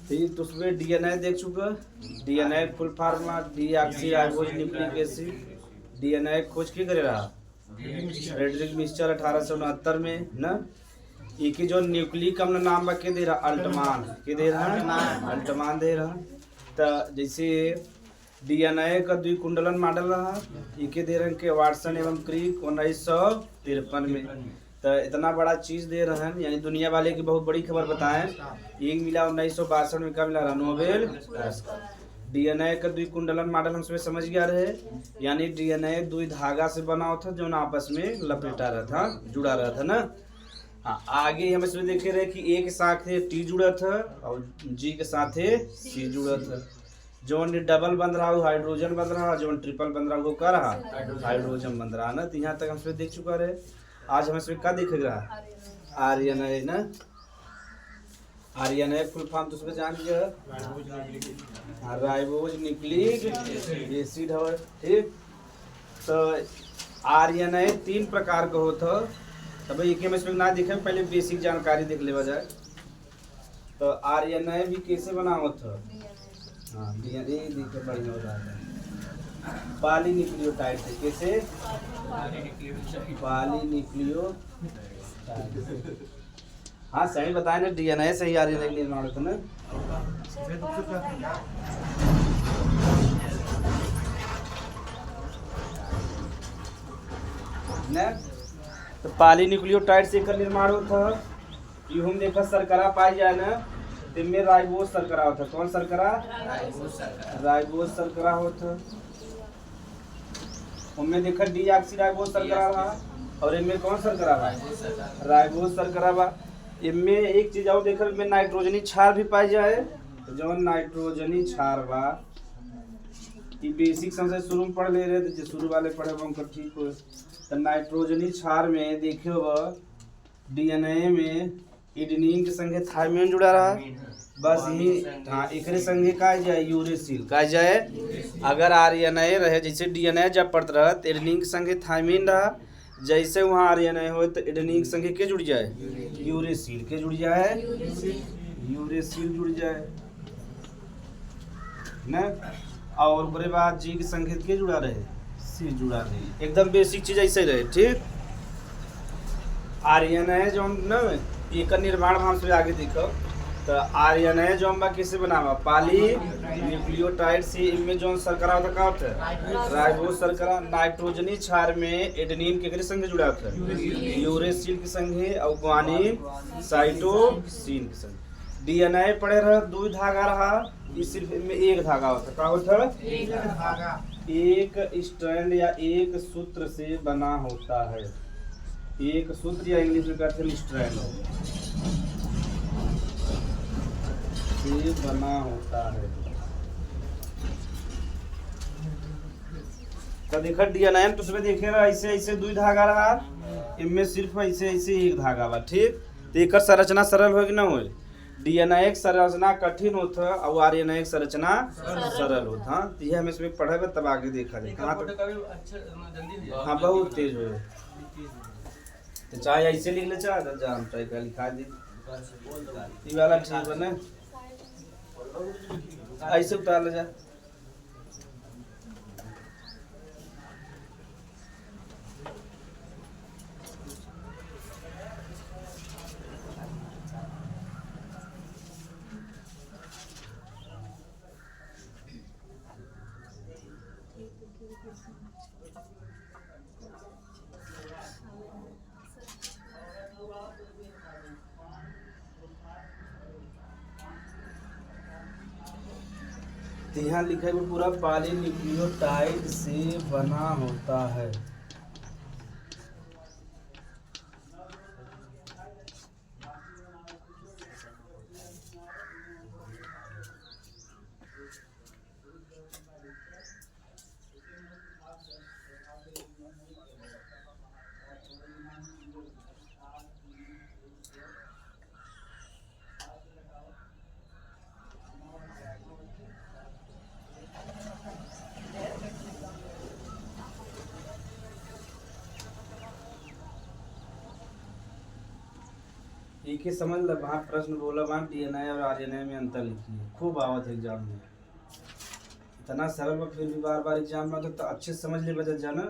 ठीक, तो उसमें डीएनए देख चुका। DNA full form deoxy ribose nucleic acid. DNA खोज के करे रहा फ्रेडरिक मिस्चर 1869 में ना। इनकी जो न्यूक्लिक अम्ल नाम बा के दे रहा अल्टमान, के दे रहा अल्टमान दे रहा। तो जैसे डीएनए का द्विकुंडलन मॉडल रहा, इके दे रहे के वाटसन एवं क्रिक 1953 में। तो इतना बड़ा चीज दे रहे हैं, यानी दुनिया वाले की बहुत बड़ी खबर बताएं। एक मिला 1962 में, क्या मिला रहा? नोबेल पुरस्कार। डीएनए का द्विकुंडलन मॉडल हम समझ समझ गया रहे, यानी डीएनए द्वि धागा से बना होता जो ना आपस में लपेटा रहा था, जुड़ा रहा था ना। हाँ, आगे हम इसमें देखे रहे कि ए के साथ टी जुड़ा था और जी के साथ सी जुड़ा था। जोन डबल बन रहा हो हाइड्रोजन बन रहा, जोन ट्रिपल बन रहा वो क्या रहा? हाइड्रोजन बन रहा ना। तो यहाँ तक हम इसमें देख चुका रहे। आज हम इसमें क्या देखेगा? आरएनए ना। आरएनए फुल फॉर्म तो उसमें जान लिया, राइबोज न्यूक्लिक एसिड है। ठीक, तो आरएनए 3 प्रकार का होता। तब एक में इसमें ना देखे, पहले बेसिक जानकारी देख लेवा जाए। तो आरएनए भी कैसे बना होता? हाँ, डीएनए देखो बढ़िया हो रहा है। पॉलीन्यूक्लियोटाइड से, कैसे? पॉलीन्यूक्लियोटाइड। हाँ सही बताए ना, डीएनए से ही आरएनए का निर्माण होता ना। ना तो पॉलीन्यूक्लियोटाइड से एकर निर्माण होता। यू हम देखा शर्करा पाई जाए ना, इनमें राइबोज शर्करा होता। कौन शर्करा? राइबोज शर्करा होता। उनमें देखा डीऑक्सी राइबोज शर्करा रहा, और इनमें कौन शर्करा बा? राइबोज शर्करा बा। इनमें एक चीज और देखा, इनमें नाइट्रोजनी क्षार भी पाई जाए। तो जो नाइट्रोजनी क्षार बा, ये बेसिक समझे शुरू में पढ़ ले रहे थे, जो शुरू वाले पढ़े वो उनका ठीक हो। तो नाइट्रोजनी क्षार में देखियो डीएनए में एडेनिन के संगे थाइमिन जुड़ा रहा। बस यही, हाँ, एकरे संगे का जाए यूरेसिल का जाए। अगर आरएनए रहे, जैसे डीएनए जब पढ़ते रहा तो एडेनिन के संगे थाइमिन रहा, जैसे वहाँ आरएनए हो तो एडेनिन के संगे के जुड़ जाए? यूरेसिल के जुड़ जाए, यूरेसिल जुड़ जाए ना। और उसके बाद जी के संगे के जुड़ा रहे? सी जुड़ा रहे। एकदम बेसिक चीज ऐसे रहे। ठीक, आरएनए जो हम ना एक निर्माण हम से आगे देखो। तो आरएनए जो हम कैसे बनावा? पॉलीन्यूक्लियोटाइड से। इनमें जो शर्करा होता क्या होता है? राइबोज शर्करा। नाइट्रोजनी क्षार में एडेनिन के संगे जुड़ा होता है? यूरेसिल के संगे, और ग्वानिन साइटोसिन के संगे। डीएनए पड़े रहा, 2 धागा रहा, इस सिर्फ इनमें 1 धागा होता। क्या होता है? एक स्ट्रैंड या एक सूत्र से बना होता है। एक सूत्र या इंग्लिश में कहते हैं स्ट्रैंड से बना होता है। तो देखा डीएनए तो उसमें देखे रहा ऐसे ऐसे 2 धागा रहा, इनमें सिर्फ ऐसे ऐसे 1 धागा बा। ठीक, तो एक संरचना सरल होगी ना हो। डीएनए एक संरचना कठिन होता और आरएनए एक संरचना सरल होता। तो ये हम इसमें पढ़ेगा तब आगे देखा जाएगा। हाँ, बहुत तेज हो। तो चाहे ऐसे लिख ले, चाहे जाम चाहे का लिखा दी। ये वाला ठीक बने, ऐसे उतार ले जा। यहाँ लिखा है पूरा पॉलीन्यूक्लियोटाइड से बना होता है। एक ही समझ ल वहाँ प्रश्न बोला वहाँ डीएनए और आरएनए में अंतर लिखिए, खूब आवत है एग्जाम में। इतना सरल बा, फिर भी बार बार एग्जाम में तो अच्छे से समझ ले बदल जाना,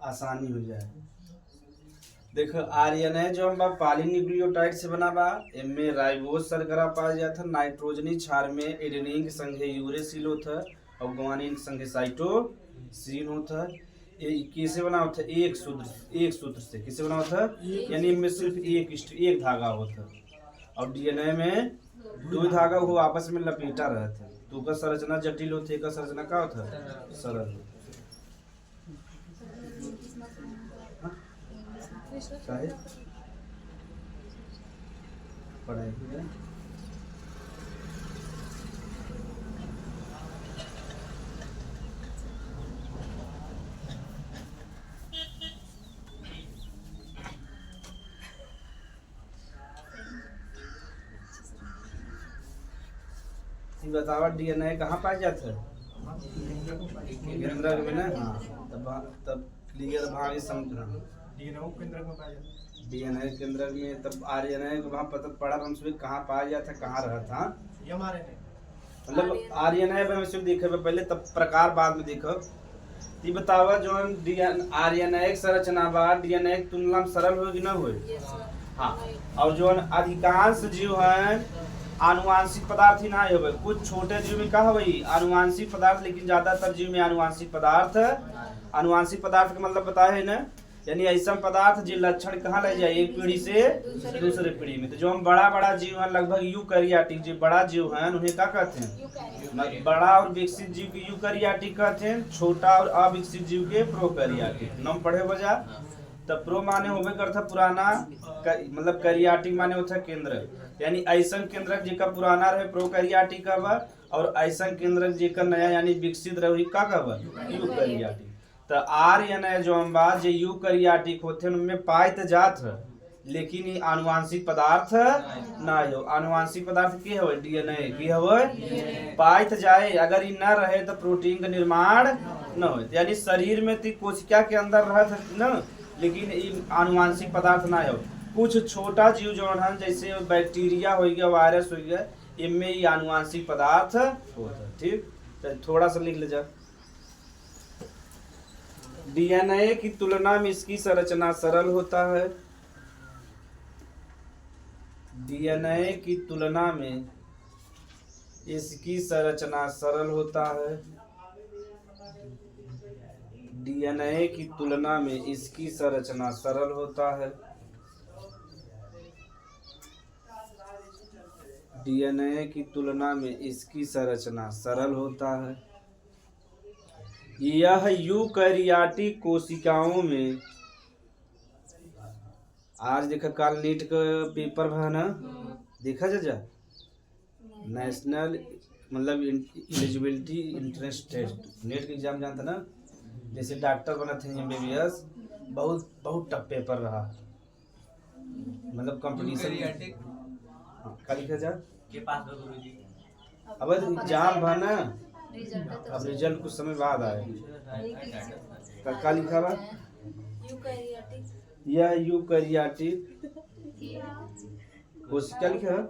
आसानी हो जाए। देखो आरएनए जो हम पॉलीन्यूक्लियोटाइड से बना बा, इनमें राइबोज शर्करा पाया जाता है, नाइट्रोजनी क्षार में एडेनिन संगे यूरेसिल होता है और गुआनिन संगे साइटोसिन होता है। ये किससे बना होता है? एक सूत्र से। किससे बना होता है? यानी इनमें सिर्फ एक धागा होता है और डीएनए में दो धागा वो आपस में लपेटा रहता है, तो का संरचना जटिल होती है, का संरचना क्या होता है? सरल। पढ़ाई बतावा डीएनए कहाँ पाया जाता है? केंद्रक में ना। हाँ, तब क्लियर भाग समझना। डीएनए केंद्रक में, तब आरएनए को वहाँ पता पड़ा हम सभी कहाँ पाया जाता है, कहाँ रहता है। मतलब आरएनए में हम सिर्फ देखे पहले, तब प्रकार बाद में देखो। ये बतावा जो आरएनए संरचना बा डीएनए की तुलना में सरल होगी ना होगी? हाँ, और जो अधिकांश जीव हैं आनुवांशिक पदार्थ ही ना हो, कुछ छोटे जीव में क्या हो आनुवांशिक पदार्थ, लेकिन ज्यादातर जीव में आनुवांशिक पदार्थ। आनुवांशिक पदार्थ का मतलब बताया है ना, यानी ऐसा पदार्थ जो लक्षण कहाँ ले जाए एक पीढ़ी से दूसरे पीढ़ी में। तो जो हम बड़ा जीव हैं लगभग यूकैरियोटिक, जो बड़ा जीव हैं उन्हें क्या कहते हैं? बड़ा और विकसित जीव के यूकैरियोटिक कहते हैं, छोटा और अविकसित जीव के प्रोकैरियोटिक। नाम पढ़े बजा। तब प्रो माने होवे करता पुराना, मतलब कैरियोटिक माने होता केंद्र, यानी ऐसा केंद्रक जेका पुराना रहे प्रोकैरियोटिक का बा, और ऐसा केंद्रक जेका नया यानी विकसित रहे का बा यूकैरियोटिक। तो आरएनए जो हम बा जे यूकैरियोटिक होते हैं उनमें पाए जात है, लेकिन ये आनुवांशिक पदार्थ ना हो। आनुवांशिक पदार्थ की है? डीएनए की है, पाए जाए। अगर ये न रहे तो प्रोटीन का निर्माण न हो, यानी शरीर में तो कोशिका के अंदर रहता न, लेकिन आनुवांशिक पदार्थ ना हो। कुछ छोटा जीव जो है जैसे बैक्टीरिया हो गया, वायरस हो गया, इनमें ही आनुवांशिक पदार्थ होता है। ठीक, तो थोड़ा सा लिख ले जा। डीएनए की तुलना में इसकी संरचना सरल होता है। डीएनए की तुलना में इसकी संरचना सरल होता है। डीएनए की तुलना में इसकी संरचना सरल होता है। डीएनए की तुलना में इसकी संरचना सरल होता है। यह यूकैरियोटिक कोशिकाओं में, आज देखा कल नीट का पेपर है ना, देखा जा नेशनल मतलब एलिजिबिलिटी एंट्रेंस टेस्ट, नेट का एग्जाम जानता ना, जैसे डॉक्टर बना थे एमबीबीएस, बहुत टफ पेपर रहा, मतलब कंपटीशन। क्या लिखा जा अब एग्जाम भा ना, अब रिजल्ट कुछ समय बाद आए। क्या लिखा बा? यह यूकैरियोटिक कोशिका लिखा है।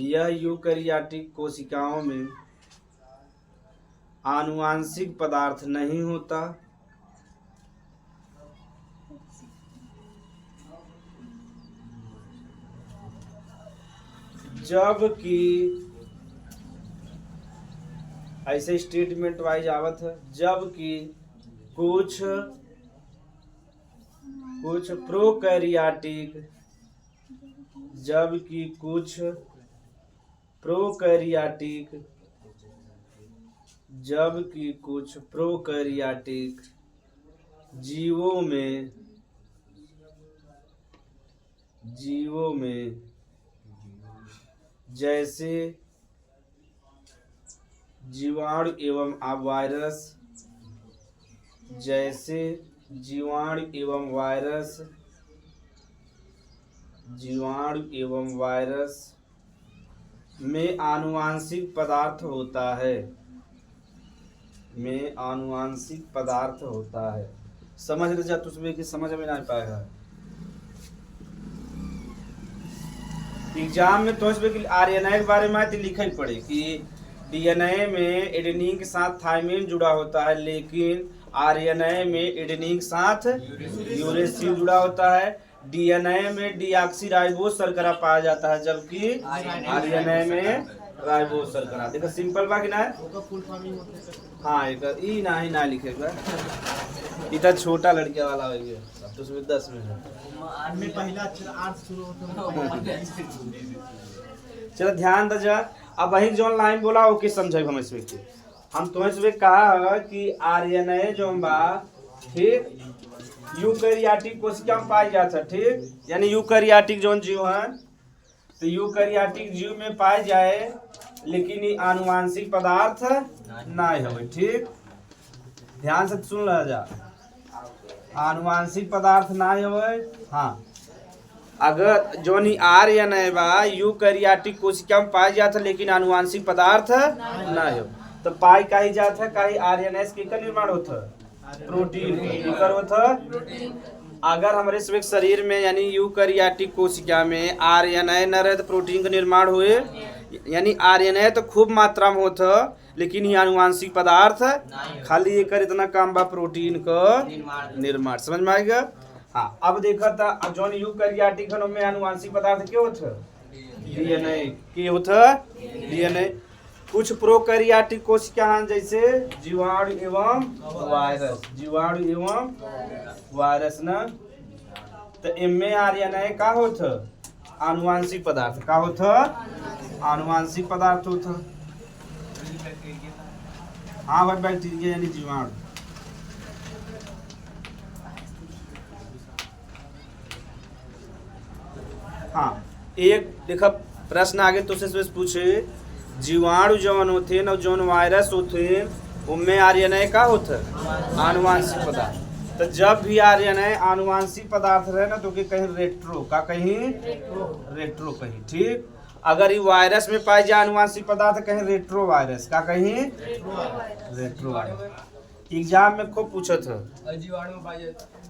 यह यूकैरियोटिक कोशिकाओं में आनुवांशिक पदार्थ नहीं होता, जबकि ऐसे स्टेटमेंट वाइज आवत है, जबकि कुछ प्रोकैरियोटिक, जबकि कुछ प्रोकैरियोटिक, जबकि कुछ प्रोकैरियोटिक जीवों में जैसे जीवाणु एवं वायरस, जैसे जीवाणु एवं वायरस में आनुवांशिक पदार्थ होता है, में आनुवांशिक पदार्थ होता है। समझ रहे जा तुझमें कि समझ में नहीं पाएगा। एग्जाम में तो इसमें आरएनए के बारे में तो लिखा ही पड़े कि डीएनए में एडेनिन के साथ थाइमिन जुड़ा होता है, लेकिन आरएनए में एडेनिन के साथ यूरेसिल जुड़ा होता है। डीएनए में डीऑक्सीराइबोस शर्करा पाया जाता है, जबकि आरएनए में राइबोस शर्करा। देखो सिंपल बा कि ना। हाँ एक ई ना ही ना लिखेगा, इतना छोटा लड़किया वाला हो गया तो उसमें 10 में है। चलो ध्यान दे जा। अब वही जो लाइन बोला ओके समझे हम इसमें के हम तुम्हें इसमें कहा कि आरएनए जो बा ठीक यूकैरियोटिक कोशिका में पाई जाता है, ठीक, यानी यूकैरियोटिक जो जीव है तो यूकैरियोटिक जीव में पाए जाए, लेकिन ये आनुवांशिक पदार्थ ना हो, ठीक, ध्यान से सुन रहा जा। आनुवांशिक पदार्थ ना हो। हाँ, अगर जो आरएनए बा यूकैरियोटिक कोशिका में पाया जाता है, लेकिन आनुवांशिक पदार्थ ना हो, तो पाई कही जाता है कहीं आरएनए के का निर्माण होता है, प्रोटीन का होता है। अगर हमारे शरीर में यानी यूकैरियोटिक कोशिका में आरएनए न रहे तो प्रोटीन का निर्माण हुए, यानी आरएनए तो खूब मात्रा में होता, लेकिन ये आनुवांशिक पदार्थ खाली एक इतना काम बा प्रोटीन का निर्माण। समझ में आएगा। हाँ, अब देखा था जो यूकैरियोटिक में आनुवांशिक पदार्थ क्या होता, डीएनए क्या होता, डीएनए। कुछ प्रोकैरियोटिक कोशिका हैं जैसे जीवाणु एवं वायरस, जीवाणु एवं वायरस ना, तो इनमें आरएनए का होता, आनुवांशिक पदार्थ का होता, आनुवांशिक पदार्थ होता। हाँ भाई, बैक्टीरिया यानी जीवाणु। हाँ, एक देखा प्रश्न आगे तो से पूछे, जीवाणु जौन होते न जौन वायरस होते उनमें आरएनए का होता, आनुवांशिक पदार्थ। तो जब भी आरएनए आनुवांशिक पदार्थ रहे ना तो कहीं रेट्रो का कहीं रेट्रो कहीं, ठीक। अगर ये वायरस में पाए जाए आनुवांशिक पदार्थ कहीं रेट्रो वायरस का कहीं रेट्रो वायरस। एग्जाम में खूब पूछा था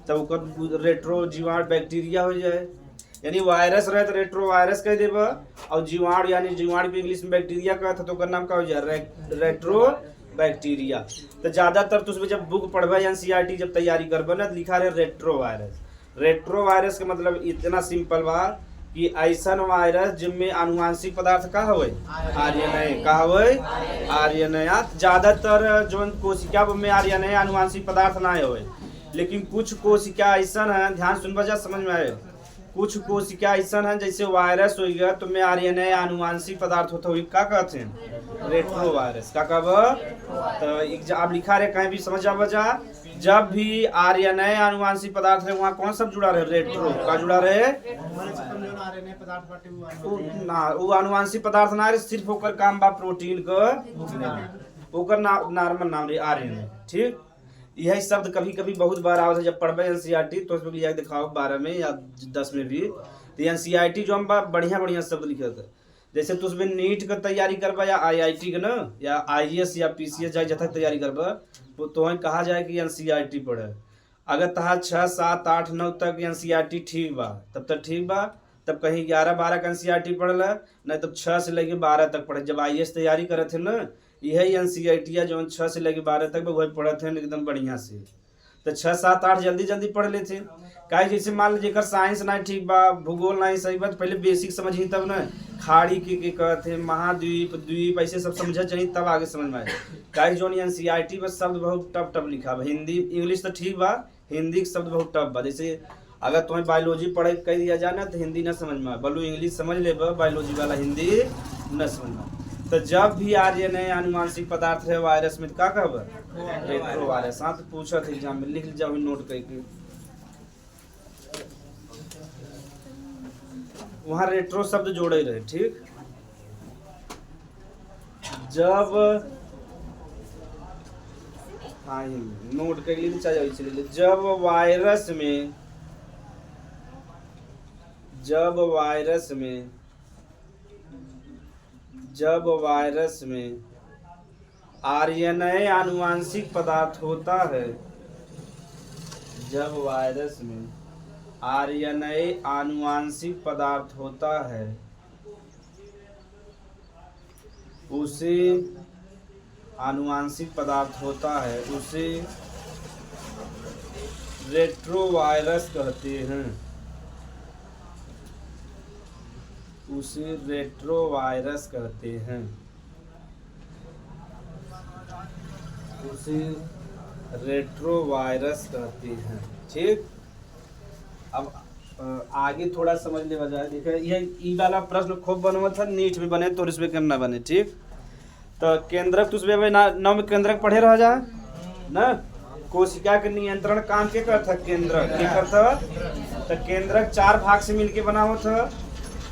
तब रेट्रो जीवाणु बैक्टीरिया हो जाए, यानी वायरस रहे तो रेट्रो वायरस कह देबा, और जीवाणु यानी जीवाणु भी इंग्लिश में बैक्टीरिया का था तो उसका नाम क्या हो जाए, रेट्रो बैक्टीरिया। तो ज्यादातर तो उसमें जब बुक पढ़बा एनसीईआरटी जब तैयारी करबा ना लिखा रहे रेट्रो वायरस। रेट्रो वायरस का मतलब इतना सिंपल बा कि ऐसा वायरस जिनमें आनुवांशिक पदार्थ का हो, आरएनए का हो, आरएनए। ज्यादातर जो कोशिका में आरएनए आनुवांशिक पदार्थ ना हो, लेकिन कुछ कोशिका ऐसा है, ध्यान सुन बजा समझ में आए, कुछ कोशिका ऐसा है जैसे वायरस हो गया तो में आरएनए आनुवांशिक पदार्थ होता है, क्या कहते हैं, रेट्रो वायरस का कब। तो आप लिखा रहे कहीं भी समझ आ बजा, जब भी आरएनए आनुवांशिक पदार्थ है वहाँ कौन सब जुड़ा रहे, रेट्रो का जुड़ा रहे वो आनुवांशिक पदार्थ ना रहे, सिर्फ होकर काम बा प्रोटीन का ओकर नॉर्मल नाम रहे आरएनए, ठीक। यही शब्द कभी कभी बहुत बार आवत है जब पढ़बे एनसीईआरटी तो उसमें लिया दिखाओ 12 में या 10 में भी। तो एनसीईआरटी जो हम बढ़िया बढ़िया शब्द लिखे थे, जैसे तो उसमें नीट का तैयारी करबा या आईआईटी का ना या आईएएस या पीसीएस जाए जब तक तैयारी करबा तो वहीं कहा जाए कि एनसीईआरटी पढ़े। अगर तहा 6, 7, 8, 9 तक एनसीईआरटी ठीक बा तब तक ठीक बा, तब कहीं 11, 12 का एनसीईआरटी पढ़ ला, नहीं तब 6 से लेके 12 तक पढ़े। जब आईएएस तैयारी करे थे ना यही एनसीईआरटी जो 6 से लेके 12 तक वही पढ़े थे एकदम बढ़िया से। तो 6, 7, 8 जल्दी जल्दी पढ़ लेते। काहे जैसे मान लीजिए साइंस नहीं ठीक बा, भूगोल नहीं सही बा, तो पहले बेसिक समझी तब ना खाड़ी के कहते महाद्वीप द्वीप ऐसे सब समझ चाहिए तब आगे समझ में आए। काहे जो एनसीईआरटी पर शब्द बहुत टफ टफ लिखा बा, हिंदी इंग्लिश तो ठीक बा, हिंदी के शब्द बहुत टफ बा। जैसे अगर तुम्हें बायोलॉजी पढ़े कह दिया जाए ना तो हिंदी न समझ में आए, बोलो इंग्लिश समझ ले बायोलॉजी वाला हिंदी न समझ में। तो जब भी आरएनए आनुवांशिक पदार्थ है वायरस में क्या कहब, रेट्रो वायरस। हाँ तो पूछा था एग्जाम में, लिख जाओ नोट करके। वहाँ रेट्रो शब्द जोड़े रहे, ठीक। जब हाँ नोट कर ली चाहिए, जब वायरस में आरएनए आनुवांशिक पदार्थ होता है, जब वायरस में आरएनए आनुवांशिक पदार्थ होता है उसे आनुवांशिक पदार्थ होता है उसे रेट्रोवायरस कहते हैं। उसे रेट्रोवायरस कहते हैं। उसे रेट्रोवायरस कहते हैं। ठीक, अब आगे थोड़ा समझ ले बजाय देखे यह ई वाला प्रश्न खूब बनवा था, नीट में बने तो इसमें करना बने। ठीक, तो केंद्रक तो उसमें नौ में केंद्रक पढ़े रह जा ना। कोशिका के नियंत्रण काम के करता केंद्रक के करता। तो केंद्रक 4 भाग से मिलके बना होता।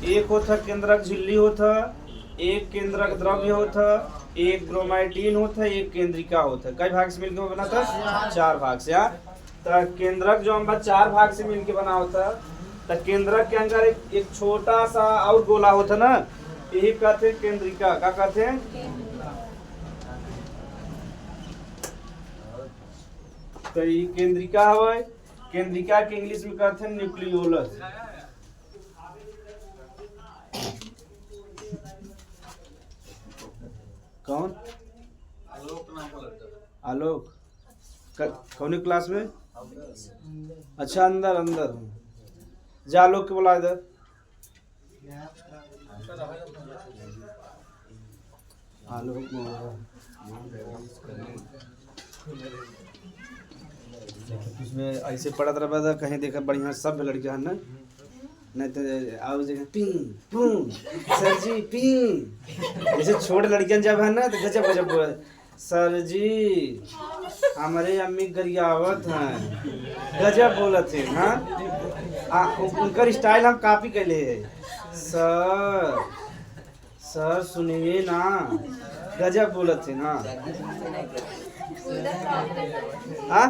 एक होता केंद्रक झिल्ली होता, एक केंद्रक द्रव्य होता, एक क्रोमैटिन होता, एक केंद्रिका होता। कई भाग से मिलके बना था? 4 भाग से। तो केंद्रक जो हम 4 भाग से मिलके बना होता। तो केंद्रक के अंदर एक छोटा सा और गोला होता ना, यही कहते हैं केंद्रिका। क्या कहते हैं? तो ये केंद्रिका है। केंद्रिका के इंग्लिश में कहते हैं न्यूक्लियोलस। कौन? आलोक कौन क्लास में? अच्छा, अंदर अंदर जा, आलोक के बोला इधर। आलोक उसमें ऐसे पढ़त रहा था, कहीं देखा बढ़िया सब लड़कियां ना, नहीं तो आओ जगह पिंग पुंग सर जी पिंग। जैसे छोटे लड़कियां जब है ना तो गजब गजब बोल, सर जी हमारे अम्मी गरियावत हैं, गजब बोलत है। हाँ, उनका स्टाइल हम कॉपी कर ले। सर सर सुनिए ना, गजब बोलत है ना। हाँ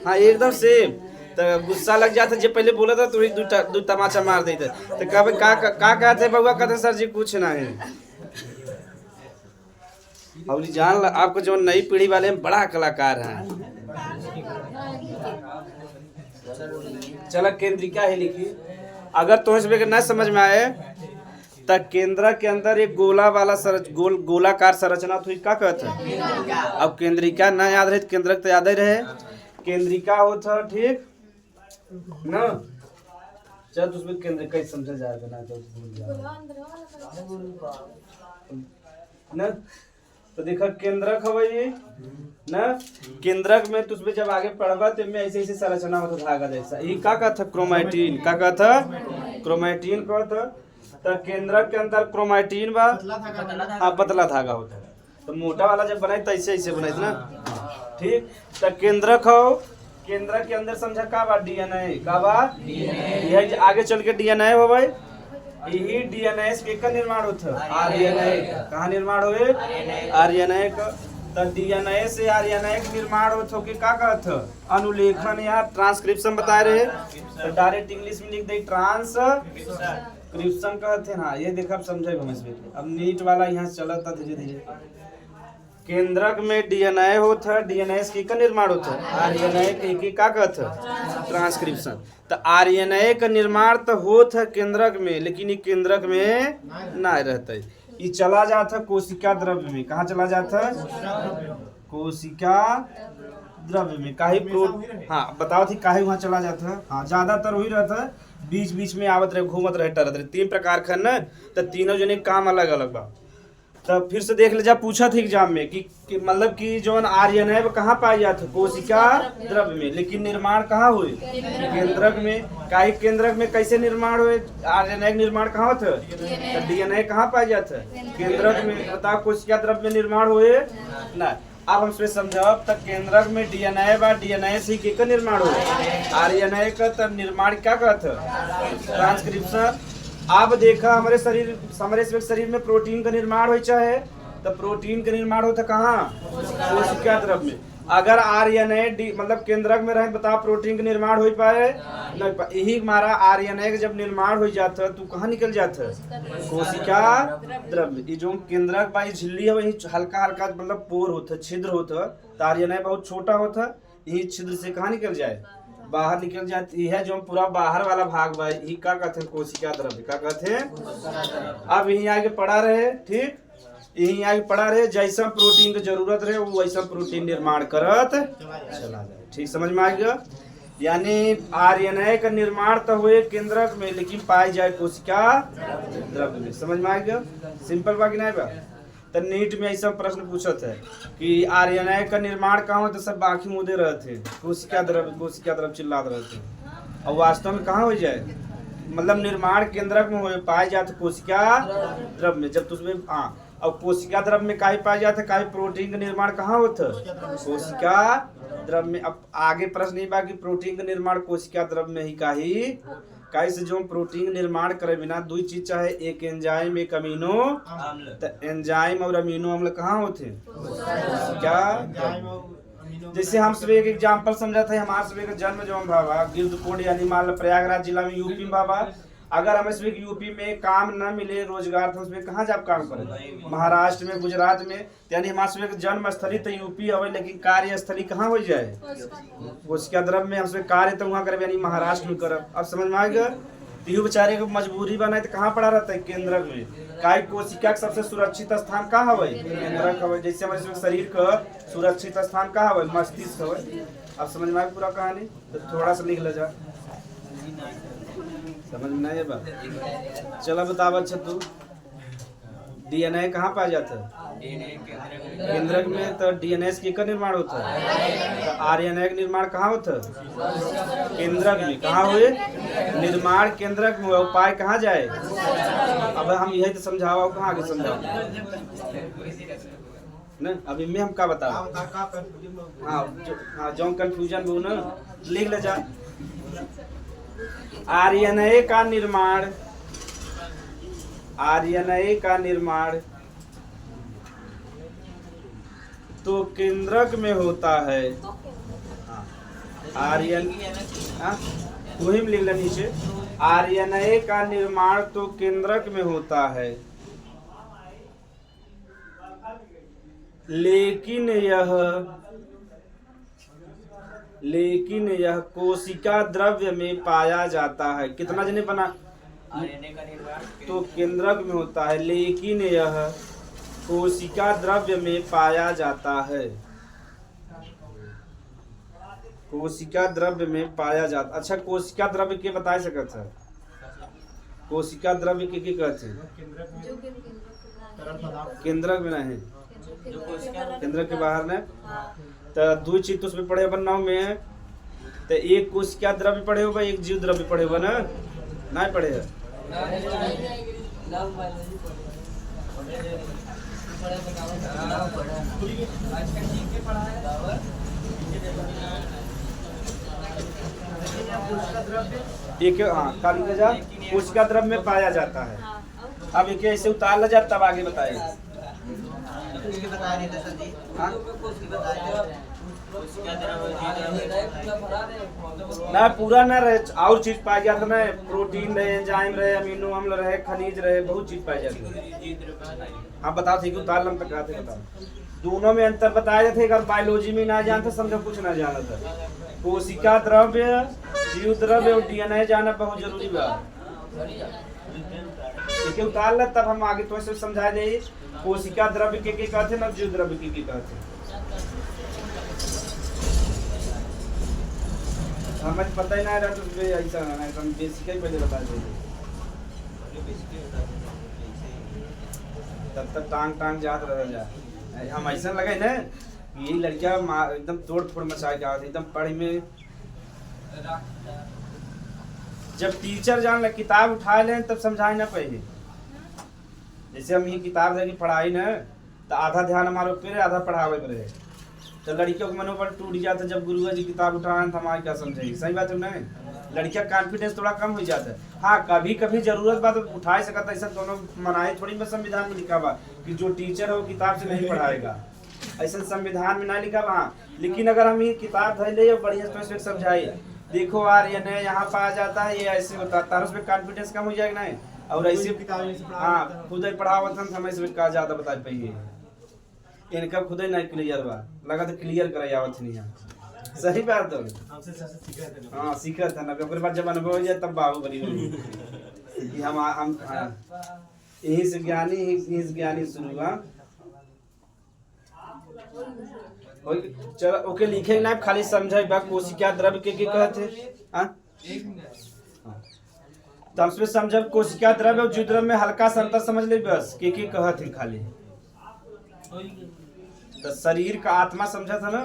हाँ, एकदम सेम। तो गुस्सा लग जाता जब पहले बोला था तो दू तमाचा मार देते। तो कब का कहते बउआ? कहते सर जी कुछ ना है। और जान आपको जो नई पीढ़ी वाले हैं बड़ा कलाकार हैं। चलो केंद्रिका है लिखी। अगर तो इसमें न समझ में आए तो केंद्रक के अंदर एक गोला वाला गोलाकार संरचना तो क्या कहते हैं? अब केंद्रिका न याद रहे, केंद्रक तो याद ही रहे। केंद्रिका होता, ठीक ना। चल तो उसमें केंद्रिका ही समझा जाएगा ना, तो भूल जाएगा ना। तो देखा केंद्रक है ये ना। केंद्रक में तो उसमें जब आगे पढ़वा तो में ऐसे ऐसे संरचना होता धागा जैसा। ये क्या कहता? क्रोमैटिन। क्या कहता? क्रोमैटिन कहता। तो केंद्रक के अंदर क्रोमैटिन बा। हाँ, पतला धागा होता है। तो मोटा वाला जब बनाए तो ऐसे ऐसे बनाए ना। ठीक, तो केंद्रक हो। केंद्रक के अंदर समझा का बा? डीएनए। का बा? यह आगे चल के डीएनए हो भाई। यही डीएनए से का निर्माण होता है? आरएनए। कहाँ निर्माण हुए? आरएनए का। तो डीएनए से आरएनए का निर्माण होता है कि क्या कहते? अनुलेखन या ट्रांसक्रिप्शन बताए रहे। तो डायरेक्ट इंग्लिश में लिख दे ट्रांसक्रिप्शन कहते हैं। ये देखा, अब समझे हम इसमें। अब नीट वाला यहाँ चला था धीरे धीरे। केंद्रक में डीएनए होता है, डीएनए से का निर्माण होता है? आरएनए के क्या कहते हैं? ट्रांसक्रिप्शन। तो आरएनए का निर्माण तो होता है केंद्रक में, लेकिन ये केंद्रक में ना रहता है। ये चला जाता है कोशिका द्रव्य में। कहाँ चला जाता है? कोशिका द्रव्य में। काहे हाँ बताओ थी काहे वहाँ चला जाता है? हाँ, ज्यादातर वही रहता है, बीच बीच में आवत रहे, घूमत रहे, टरत रहे। 3 प्रकार का न, तो तीनों जने काम अलग अलग बा। तो फिर से देख ले, जा पूछा था एग्जाम में कि मतलब कि जो आरएनए वो कहाँ पाया जाता? कोशिका द्रव्य में, लेकिन निर्माण कहाँ हुए? केंद्रक में। काहे केंद्रक में कैसे निर्माण हुए? आरएनए का निर्माण कहाँ होता है? तो डीएनए कहाँ पाया जाता है? केंद्रक में। बताओ कोशिका द्रव्य में निर्माण हुए ना। अब हम इसमें समझाओ, तक केंद्रक में डीएनए बा, डीएनए से के का निर्माण हो? आरएनए का। तब निर्माण क्या कहते हैं? ट्रांसक्रिप्शन। आप देखा हमारे शरीर में प्रोटीन का निर्माण हो चाहे, तो प्रोटीन का निर्माण होता कहाँ? कोशिका द्रव्य में। अगर आरएनए मतलब केंद्रक में रहे, बताओ प्रोटीन का निर्माण हो पाए? नहीं पाए। यही हमारा आरएनए का जब निर्माण हो जाता है तो कहाँ निकल जाता है? कोशिका द्रव्य। ये जो केंद्रक बा झिल्ली है, वही हल्का हल्का मतलब पोर होता है, छिद्र होता है। तो आरएनए बहुत छोटा होता है, यही छिद्र से कहाँ निकल जाए? बाहर निकल जाती है। जो पूरा बाहर वाला भाग भाई ये क्या कहते हैं? कोशिका द्रव्य। क्या कहते हैं? अब यहीं आगे पढ़ा रहे। ठीक, यही आगे पढ़ा रहे जैसा प्रोटीन की जरूरत रहे वो वैसा प्रोटीन निर्माण करत चला जाए। ठीक समझ में आ गया। यानी आरएनए का निर्माण तो हुए केंद्रक में लेकिन पाई जाए कोशिका द्रव्य में। समझ में आ गया। सिंपल बाकी नहीं बा। तो नीट में ऐसा प्रश्न पूछत है कि आरएनए का निर्माण कहाँ हो तो सब आँखी मुदे रहे थे कोशिका द्रव्य चिल्लाते रहे थे। और वास्तव में कहाँ हो जाए मतलब निर्माण केंद्रक में हो पाए जाते कोशिका द्रव्य में। जब तुझमें हाँ और कोशिका द्रव्य में काहे पाए जाते काहे प्रोटीन का निर्माण कहाँ होता कोशिका द्रव्य में। अब आगे प्रश्न ये बा कि प्रोटीन का निर्माण कोशिका द्रव्य में ही काहे से जो प्रोटीन निर्माण करे बिना दो चीज चाहे एक एंजाइम एक अमीनो तो एंजाइम और अमीनो अम्ल कहाँ होते क्या। जैसे हम सब एक एग्जांपल समझा था हमारे सब एक जन्म जो हम बाबा गिरदकोट यानी मान लो प्रयागराज जिला में यूपी में बाबा अगर हमें सब यूपी में काम न मिले रोजगार तो उसमें कहाँ जाब काम करें महाराष्ट्र में गुजरात में। यानी हमारे सब एक जन्म स्थली तो यूपी हो लेकिन कार्य स्थली कहाँ हो जाए कोशिका द्रव्य में। हमसे कार्य तो वहाँ करे यानी महाराष्ट्र में करब। अब समझ में आ गया। तो बेचारे को मजबूरी बनाए तो कहाँ पड़ा रहता है केंद्रक में। काय कोशिका का सबसे सुरक्षित स्थान कहाँ हवे केंद्रक हवे। जैसे हमारे शरीर का सुरक्षित स्थान कहाँ हवे मस्तिष्क हवे। अब समझ में आए पूरा कहानी तो थोड़ा सा लिख ले जा समझ में नहीं है। चलो बताओ अच्छा तू डीएनए कहाँ पाया जाता है केंद्रक में। तो डीएनए के का निर्माण होता है तो आरएनए का निर्माण कहाँ होता है केंद्रक में। कहाँ हुए निर्माण केंद्रक में उपाय कहाँ जाए। अब हम यही तो समझावा कहाँ आगे समझाओ न अभी मैं हम का बता हाँ जो कंफ्यूजन वो ना लिख ले जा। आरएनए का निर्माण तो केंद्रक में होता है। वही में लिख ले नीचे आरएनए का निर्माण तो केंद्रक में होता है लेकिन यह कोशिका द्रव्य में पाया जाता है। कितना जने बना तो केंद्रक में होता है लेकिन यह कोशिका द्रव्य में पाया जाता है। कोशिका द्रव्य में पाया जाता। अच्छा कोशिका द्रव्य के बता सकते हैं कोशिका द्रव्य के कहते हैं केंद्रक में नहीं केंद्रक के बाहर में। तो दो चीज तो उसमें पढ़े बनाओ में तो एक कोशिका द्रव्य पढ़े हो एक जीव द्रव्य पढ़े हो ना नहीं पढ़े एक हाँ काली जा कोशिका द्रव्य में पाया जाता है। अब एक ऐसे उतार ला जाता तब आगे बताइए ना पूरा ना रहे और चीज पाई जाता ना प्रोटीन रहे एंजाइम रहे अमीनो अम्ल रहे खनिज रहे बहुत चीज पाई जाती। हाँ बताओ ठीक उतार लम तक आते बताओ दोनों में अंतर बताया जाते अगर बायोलॉजी में ना जानते समझो कुछ ना जाना था। कोशिका द्रव्य जीव द्रव्य और डीएनए जाना बहुत जरूरी बा। ठीक उतार ल तब हम आगे तो ऐसे समझा दे कोशिका द्रव्य के कहते ना जीव द्रव्य के कहते हमें पता ही ना रहा तो ऐसा ना हम बेसिक ही पहले बता देंगे तब तक टांग जात रह जा। हम ऐसा लगे ना यही लड़कियां एकदम तोड़ फोड़ मचा के आती एकदम पढ़ी में। जब टीचर जान ल किताब उठा ले तब समझाए ना पहले। जैसे हम ये किताब देगी पढ़ाई ना तो आधा ध्यान हमारे ऊपर आधा पढ़ावे पर रहे तो लड़कियों के मनोबल टूट जाता। जब गुरुआ जी किताब उठाए तो हमारे क्या समझेगी सही बात है ना। लड़कियां कॉन्फिडेंस थोड़ा कम हो जाता है। हाँ कभी कभी जरूरत बात उठा सकता है ऐसा दोनों मनाए थोड़ी में संविधान में लिखा हुआ कि जो टीचर है वो किताब से नहीं पढ़ाएगा ऐसा संविधान में ना लिखा हुआ। लेकिन अगर हम ये किताब धर ले बढ़िया से समझाए देखो यार ये नया यहाँ पाया जाता है ये ऐसे होता है उसमें कॉन्फिडेंस कम हो जाएगा नहीं। और ऐसे हाँ खुद ही पढ़ावत हम ऐसे कहा ज्यादा बता पाइए इनका खुद ही नहीं क्लियर बा लगा तो क्लियर कराई आवत नहीं है सही बात तो हाँ सीखा था ना फिर बाद जब अनुभव हो जाए तब बाबू बनी कि हम यही से ज्ञानी शुरू हुआ चलो ओके लिखे ना खाली समझे बा कोशिका द्रव्य के कहते हां तो हमसे समझब कोशिका द्रव्य और जीव द्रव्य में हल्का सा अंतर समझ ले बस के कहते खाली तो शरीर का आत्मा समझा था ना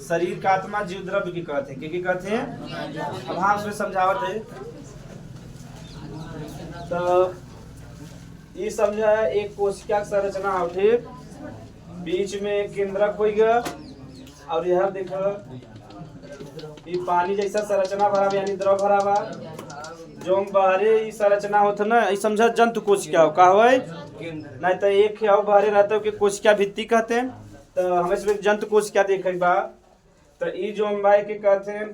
शरीर का आत्मा जीव द्रव्य की कहते हैं के कहते हैं अब हाँ उसमें समझावत है तो ये समझा है एक कोशिका की संरचना हो ठीक बीच में केंद्रक हो गया और यह देखो ये पानी जैसा संरचना भरा यानी द्रव भरा हुआ जो बाहरी ये संरचना होता ना ये समझा जंतु कोशिका हो का होय नहीं तो एक है बाहरी रहता है कि कोशिका भित्ति कहते हैं तो हमें सिर्फ जंतु कोशिका देखे बा तो ये जो अम्बाई के कहते हैं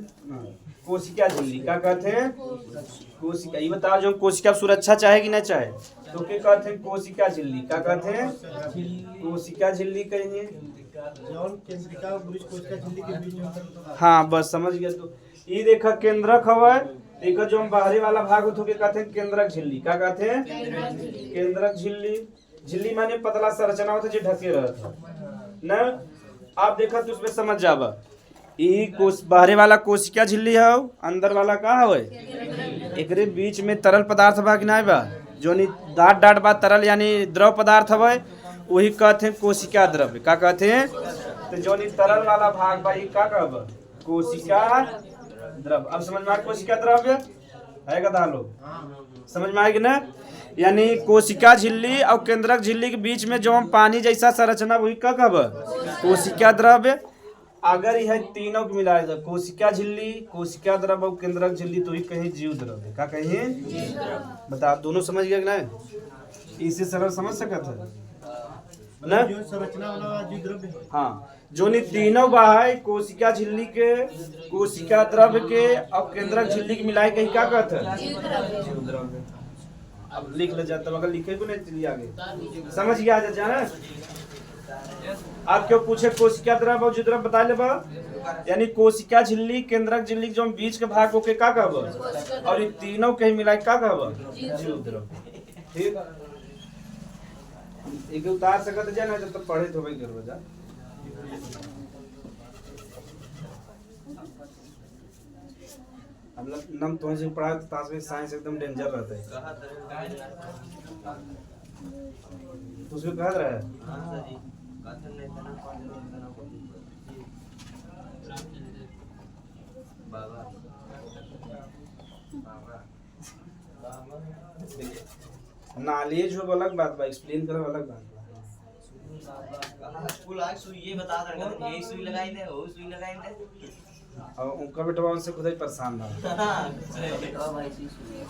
कोशिका झिल्ली क्या कहते हैं कोशिका ये बताओ जो कोशिका सुरक्षा चाहे कि नहीं चाहे तो क्या कहते हैं कोशिका झिल्ली क्या कहते हैं कोशिका झिल्ली कहेंगे हाँ बस समझ गया तो ये देखा केंद्रक हवा देखो जो हम बाहरी वाला भाग होतो के कहते हैं केंद्रक झिल्ली क्या कहते हैं केंद्रक झिल्ली झिल्ली माने पतला संरचना होता जो ढके रहता ना आप देखा तो उसमें समझ जावा ई बाहरी वाला कोशिका झिल्ली है अंदर वाला का है एकरे बीच में तरल पदार्थ बा कि नहीं बा जो नी डाट डाट बा तरल यानी द्रव पदार्थ हवे वही कहते हैं कोशिका द्रव्य क्या कहते हैं तो जो नी तरल वाला भाग बा ई का कहब कोशिका द्रव्य अब समझ में आ कोशिका द्रव्य है का लोग समझ में आएगी ना यानी कोशिका झिल्ली और केंद्रक झिल्ली के बीच में जो हम पानी जैसा संरचना वही का कहब कोशिका द्रव्य अगर यह तीनों को मिलाया जाए कोशिका झिल्ली कोशिका द्रव्य और केंद्रक झिल्ली तो ही कहीं जीव द्रव्य क्या कहीं बता दोनों समझ गए ना इसे सरल समझ सकता है ना संरचना वाला जीव द्रव्य हाँ जो नी तीनों बाहर कोशिका झिल्ली के कोशिका द्रव्य के और केंद्रक झिल्ली के मिलाए कहीं क्या कहते हैं जीव द्रव्य अब लिख ले जाता अगर लिखे को नहीं चलिए आगे समझ गया जाना आप क्यों पूछे कोशिका द्रव्य और जीव द्रव्य बता ले बा यानी कोशिका झिल्ली केंद्रक झिल्ली जो बीच के भाग होके का कहब और ये तीनों कहीं मिलाए का कहब जीव द्रव्य ठीक एक उतार सकत जा ना तो पढ़े तो भाई करवा जा हम लोग नम तो से पढ़ा तो तास में साइंस एकदम डेंजर रहता है तो उसमें कह रहा है हां जी कथन नहीं तना बाबा नॉलेज हो अलग बात बा एक्सप्लेन करो अलग बात स्कूल आज सुई ये बता रहा है यही सुई लगाई दे वो सुई लगाई दे और उनका बेटा उनसे खुद ही परेशान रहा हां भाई सी सुई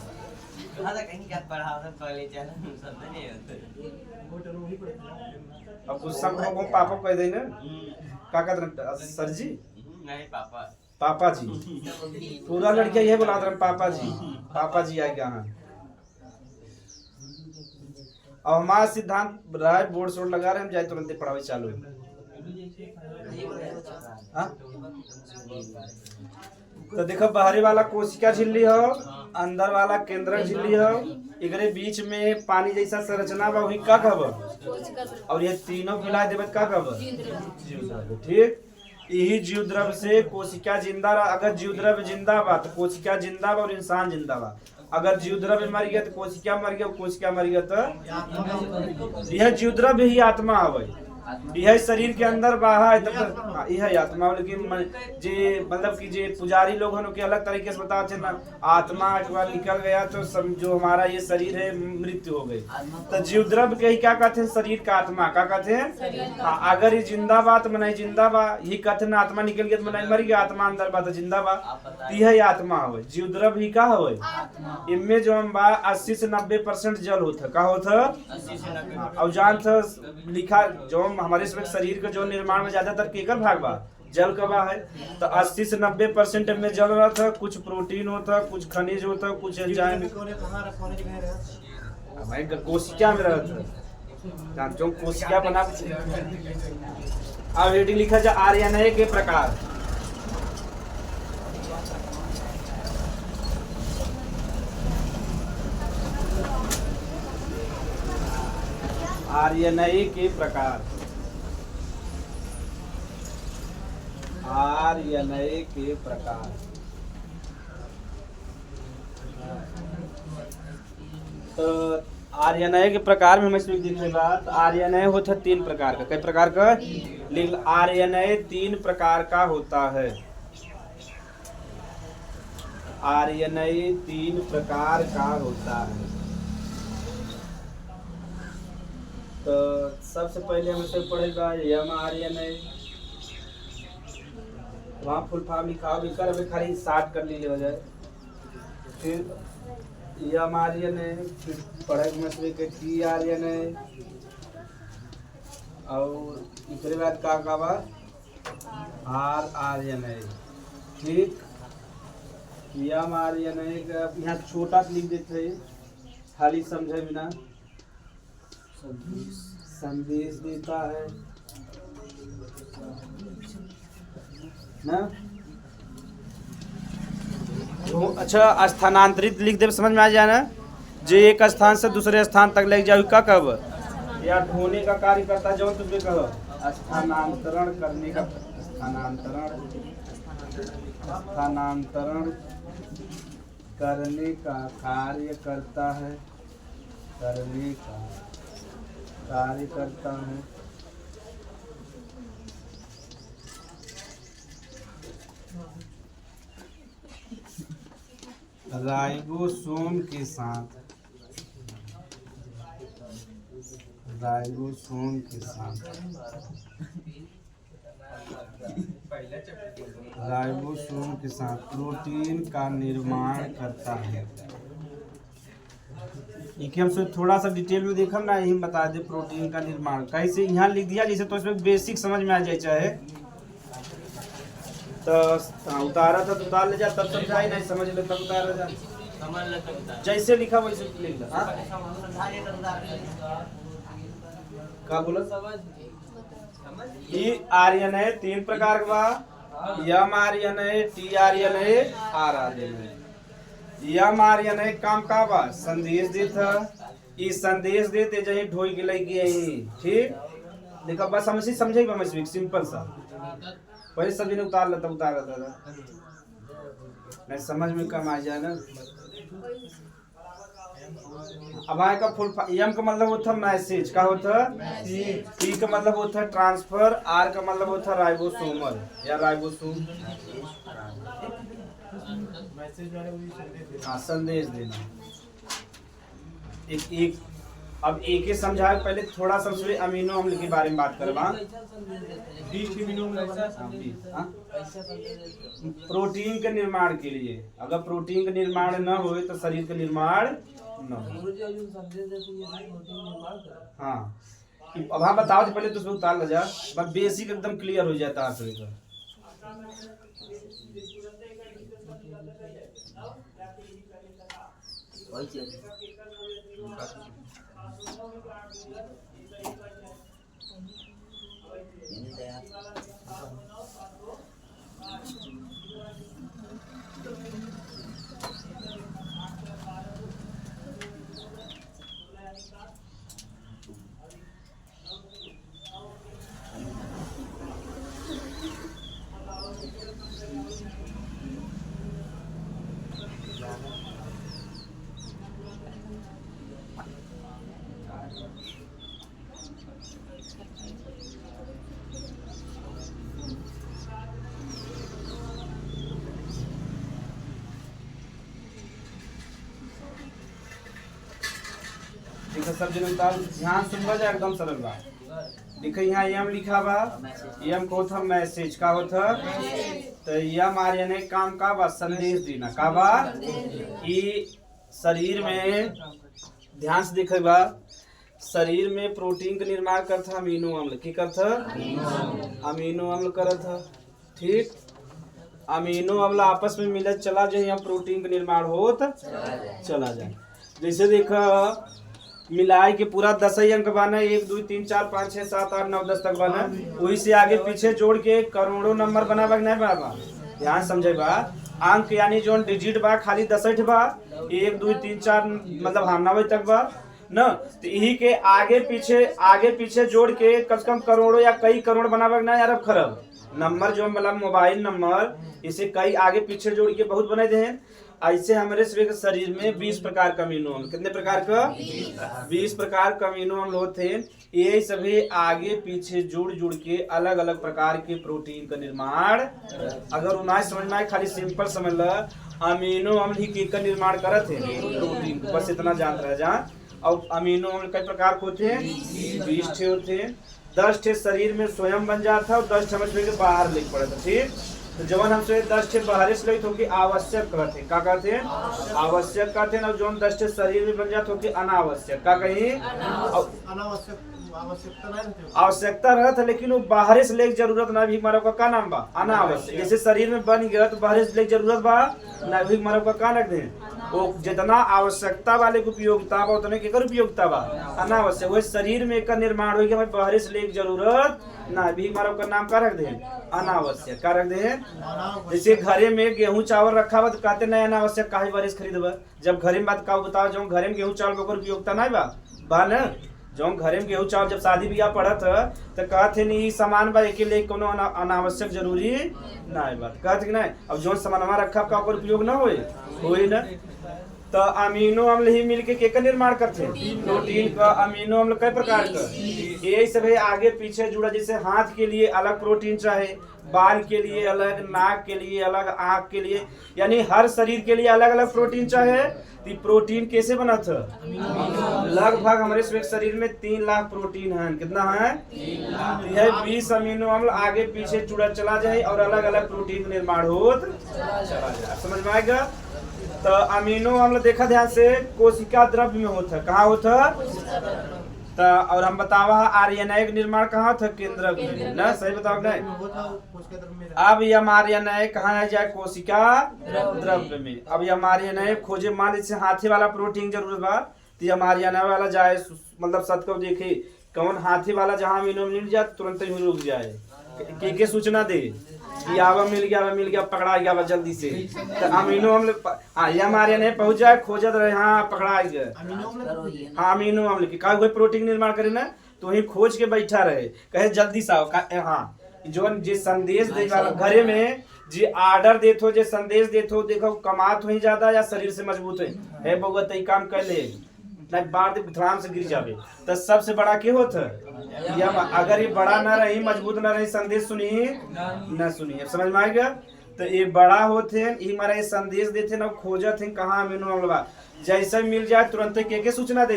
कहां तक कहीं क्या पढ़ा था पहले चैनल सब नहीं होते मोटर वही पढ़ा अब कुछ सब को पापा कह दे ना का कहते सर जी नहीं पापा जी पूरा लड़कियां यही बुला रहे पापा जी आ गया हां अब हमारा सिद्धांत राय बोर्ड शोर्ड लगा रहे हम जाए तुरंत पढ़ावे चालू हाँ तो देखो बाहरी वाला कोशिका झिल्ली हो अंदर वाला केंद्रक झिल्ली हो एकरे बीच में पानी जैसा संरचना बा वही का कहब और ये तीनों मिला देबे का कहब जीव द्रव्य ठीक यही जीव द्रव्य से कोशिका जिंदा रहा अगर जीव द्रव्य जिंदा बा तो कोशिका जिंदा बा और इंसान जिंदा बा अगर जीव द्रव्य मर गया तो कोशिका मर गया कोशिका मर गया तो यह जीव द्रव्य ही आत्मा है यह शरीर के अंदर बाहर यह आत्मा लेकिन जे मतलब कि जे पुजारी लोग हैं के अलग तरीके से बताते ना आत्मा एक बार निकल गया तो जो हमारा ये शरीर है मृत्यु हो गई तो जीव द्रव्य के ही क्या कहते हैं शरीर का आत्मा क्या कहते हैं अगर ये जिंदाबाद मनाई जिंदाबाद यही कहते हैं आत्मा निकल गया तो मनाई मर गया आत्मा अंदर बात जिंदाबाद यह आत्मा हो जीव द्रव्य ही का हो इनमें जो हम 80 से 90% जल होता का होता और जान था लिखा जो हमारे शरीर का जो निर्माण में ज्यादातर केकर भाग बा जल का बा है तो 80 से 90% में जल रहा था कुछ प्रोटीन होता कुछ खनिज होता कुछ एंजाइम कोशिका में रहता जो कोशिका बना ऑलरेडी लिखा जा आरएनए के प्रकार आरएनए के प्रकार आर्यनय के प्रकार। तो आर्यनय के प्रकार में हम इसमें देखेगा तो आर्यनय होता है 3 प्रकार का। कई प्रकार का? लेकिन आर्यनय 3 प्रकार का होता है। आर्यनय 3 प्रकार का होता है। तो सबसे पहले हम इसे पढ़ेगा यम आर्यनय। वहाँ फुल फॉर्म लिखा हो कर अभी खाली स्टार्ट कर लीजिए हो जाए। फिर यम आर्यनय, फिर पढ़ेगा मछली के टी आर्यनय, और इसके बाद का बा आर आर्यनय। ठीक, यम आर्यनय का यहाँ छोटा लिख देते हैं खाली समझे बिना। संदेश देता है ना। तो अच्छा स्थानांतरित लिख दे, समझ में आ जाए ना। जो एक स्थान से दूसरे स्थान तक ले जाओ का कब या ढोने का कार्य करता है, जो तुझे कहो स्थानांतरण करने का। स्थानांतरण करने का कार्य करता है। करने का कार्य करता है। राइबोसोम के साथ। राइबोसोम के साथ। राइबोसोम के साथ प्रोटीन का निर्माण करता है। एक हम से थोड़ा सा डिटेल में देखम ना, यही बता दे प्रोटीन का निर्माण कैसे। यहाँ लिख दिया जैसे तो इसमें बेसिक समझ में आ जाए। चाहे तो उतारा था तो उतार ले जा, तब समझाई नहीं समझ ले तब उतारा जा। जैसे लिखा वैसे लिख लो। क्या बोला? ई आर्यनय 3 प्रकार का। यम आर्यनय, टी आर्यनय, आर आर्यनय। यम आर्यनय काम का बा संदेश देता। ई संदेश देते जही ढोई के लगी यही। ठीक, देखो बस समझे बस सिंपल सा। पहले सभी ने उतार लेता उतार लेता था नहीं समझ में कम आ जाए ना। अब आए का फुल यम का मतलब होता मैसेज का होता। टी का मतलब होता है ट्रांसफर। आर का मतलब होता है राइबोसोमल या राइबोसोम। हाँ, संदेश देना। एक अब एक ही समझा। पहले थोड़ा समझे अमीनो अम्ल के बारे में बात करवा। प्रोटीन के निर्माण के लिए, अगर प्रोटीन का निर्माण न हो तो शरीर का निर्माण न हो। हाँ, अब हाँ बताओ तो पहले तो उसमें उतार ले जा, बस बेसिक एकदम क्लियर हो जाता है सभी का। सब जन ध्यान सुनवा जाए एकदम सरल बा। देखो यहाँ यम लिखा बा। यम को था मैसेज का होता। तो यम आर्यनय काम का बा संदेश देना का बा। ये शरीर में ध्यान से देखे बा, शरीर में प्रोटीन का निर्माण करता अमीनो अम्ल की करता। अमीनो अम्ल करता। ठीक, अमीनो अम्ल आपस में मिलत चला जाए, यहाँ प्रोटीन का निर्माण होत चला जाए। जैसे देखो मिलाए के पूरा 10 अंक बना, 1 2 3 4 5 6 7 8 9 10 तक बना। वही से आगे पीछे जोड़ के करोड़ों नंबर बना बा नहीं बना। ध्यान समझे बा, अंक यानी जो डिजिट बा खाली 10 बा। 1 2 3 4 मतलब हाँ 9 तक बा न। तो यही के आगे पीछे जोड़ के कम से कम करोड़ों या कई करोड़ बना बा नहीं अरब खरब नंबर जो मतलब मोबाइल नंबर, इसे कई आगे पीछे जोड़ के बहुत बने थे। ऐसे हमारे शरीर में 20 प्रकार का अमीनो अम्ल, कितने प्रकार का? 20 प्रकार का अमीनो अम्ल होते हैं। ये सभी आगे पीछे जुड़ जुड़ के अलग अलग प्रकार के प्रोटीन का निर्माण। अगर उन्हें समझना है, खाली सिंपल समझ लो, अमीनो अम्ल ही के का निर्माण करते हैं, प्रोटीन, बस इतना जान रहा जा। और अमीनो अम्ल कई प्रकार के होते हैं? 20 ठे होते हैं। 10 ठे शरीर में स्वयं बन जाता है और 10 ठे समझ के बाहर लेके पड़ता, ठीक। तो जब हमसे 10 ठे बाहर से लगे तो कि आवश्यक कहते हैं, क्या कहते हैं? आवश्यक कहते हैं। और जो 10 ठे शरीर में बन जाते हो कि अनावश्यक, क्या कहीं? आवश्यकता रहता, लेकिन वो बाहर से लेके जरूरत ना भी मारो का क्या नाम बा? अनावश्यक। जैसे शरीर में बन गया तो बाहर से लेके जरूरत बा ना भी मारो का क्या रख दे? वो जितना आवश्यकता वाले की उपयोगिता बा उतने केकर उपयोगिता बा? अनावश्यक। वो शरीर में का निर्माण हो गया बाहर से लेके जरूरत ना भी मारो का नाम क्या रख दे? अनावश्यक। क्या रख दे? जैसे घरे में गेहूं चावल रखा हुआ तो कहते नहीं अनावश्यक काहे बारिश खरीदबा। जब घरे में बात का बताओ, जो घरे में गेहूं चावल का उपयोगिता नहीं बा ना। जो घरे में गेहूं चावल जब शादी ब्याह पड़त तो कहते नहीं सामान बा एक ले कोनो अनावश्यक जरूरी ना बात कहते कि नहीं। अब जो सामानवा रखा का उपयोग ना होई ना। तो अमीनो अम्ल ही मिलके के निर्माण करते हैं प्रोटीन का। अमीनो अम्ल कई प्रकार का, यही सब है आगे पीछे जुड़ा। जैसे हाथ के लिए अलग प्रोटीन चाहे, बाल के लिए अलग, नाक के लिए अलग, आँख के लिए, यानी हर शरीर के लिए अलग अलग प्रोटीन चाहे। तो प्रोटीन कैसे बना था? लगभग हमारे शरीर में 3 लाख प्रोटीन है। कितना है? यह 20 अमीनो अम्ल आगे पीछे जुड़ा चला जाए और अलग अलग प्रोटीन निर्माण हो चला जाए। समझ में आएगा? तो अमीनो अम्ल देखा ध्यान से कोशिका द्रव्य में होता है। कहाँ होता? तो और हम बतावा आर्यनय का निर्माण कहाँ था? केंद्रक में ना। सही बताओ नहीं? अब यह आर्यनय कहाँ है जाए? कोशिका द्रव्य में। अब यह आर्यनय खोजे, मान लीजिए हाथी वाला प्रोटीन जरूरत बा तो यह आर्यनय वाला जाए, मतलब सत को देखे कौन हाथी वाला जहाँ अमीनो मिल जाए तुरंत ही रुक जाए, के सूचना दे कि आवा मिल गया पकड़ा गया जल्दी से। तो अमीनो अम्ल यह हमारे नहीं पहुंच जाए, खोजत रहे हाँ पकड़ा गया। हाँ अमीनो अम्ल की का प्रोटीन निर्माण करे ना, तो वही खोज के बैठा रहे, कहे जल्दी से आओ। हाँ जो जे संदेश दे वाला घरे में जे आर्डर देत हो, जे संदेश देत हो, देखो कमात हो ज्यादा या शरीर से मजबूत है बउआ तई काम कर ले नहीं बार ध्यान से गिर जावे। तो सबसे बड़ा के होता है या अगर ये बड़ा ना रही, मजबूत ना रही, संदेश सुनी न सुनी। समझ में आएगा? तो ये बड़ा होते हैं, ये हमारा ये संदेश देते ना, खोजत हैं कहाँ अमीनो अम्ल बा। जैसे मिल जाए तुरंत के सूचना दे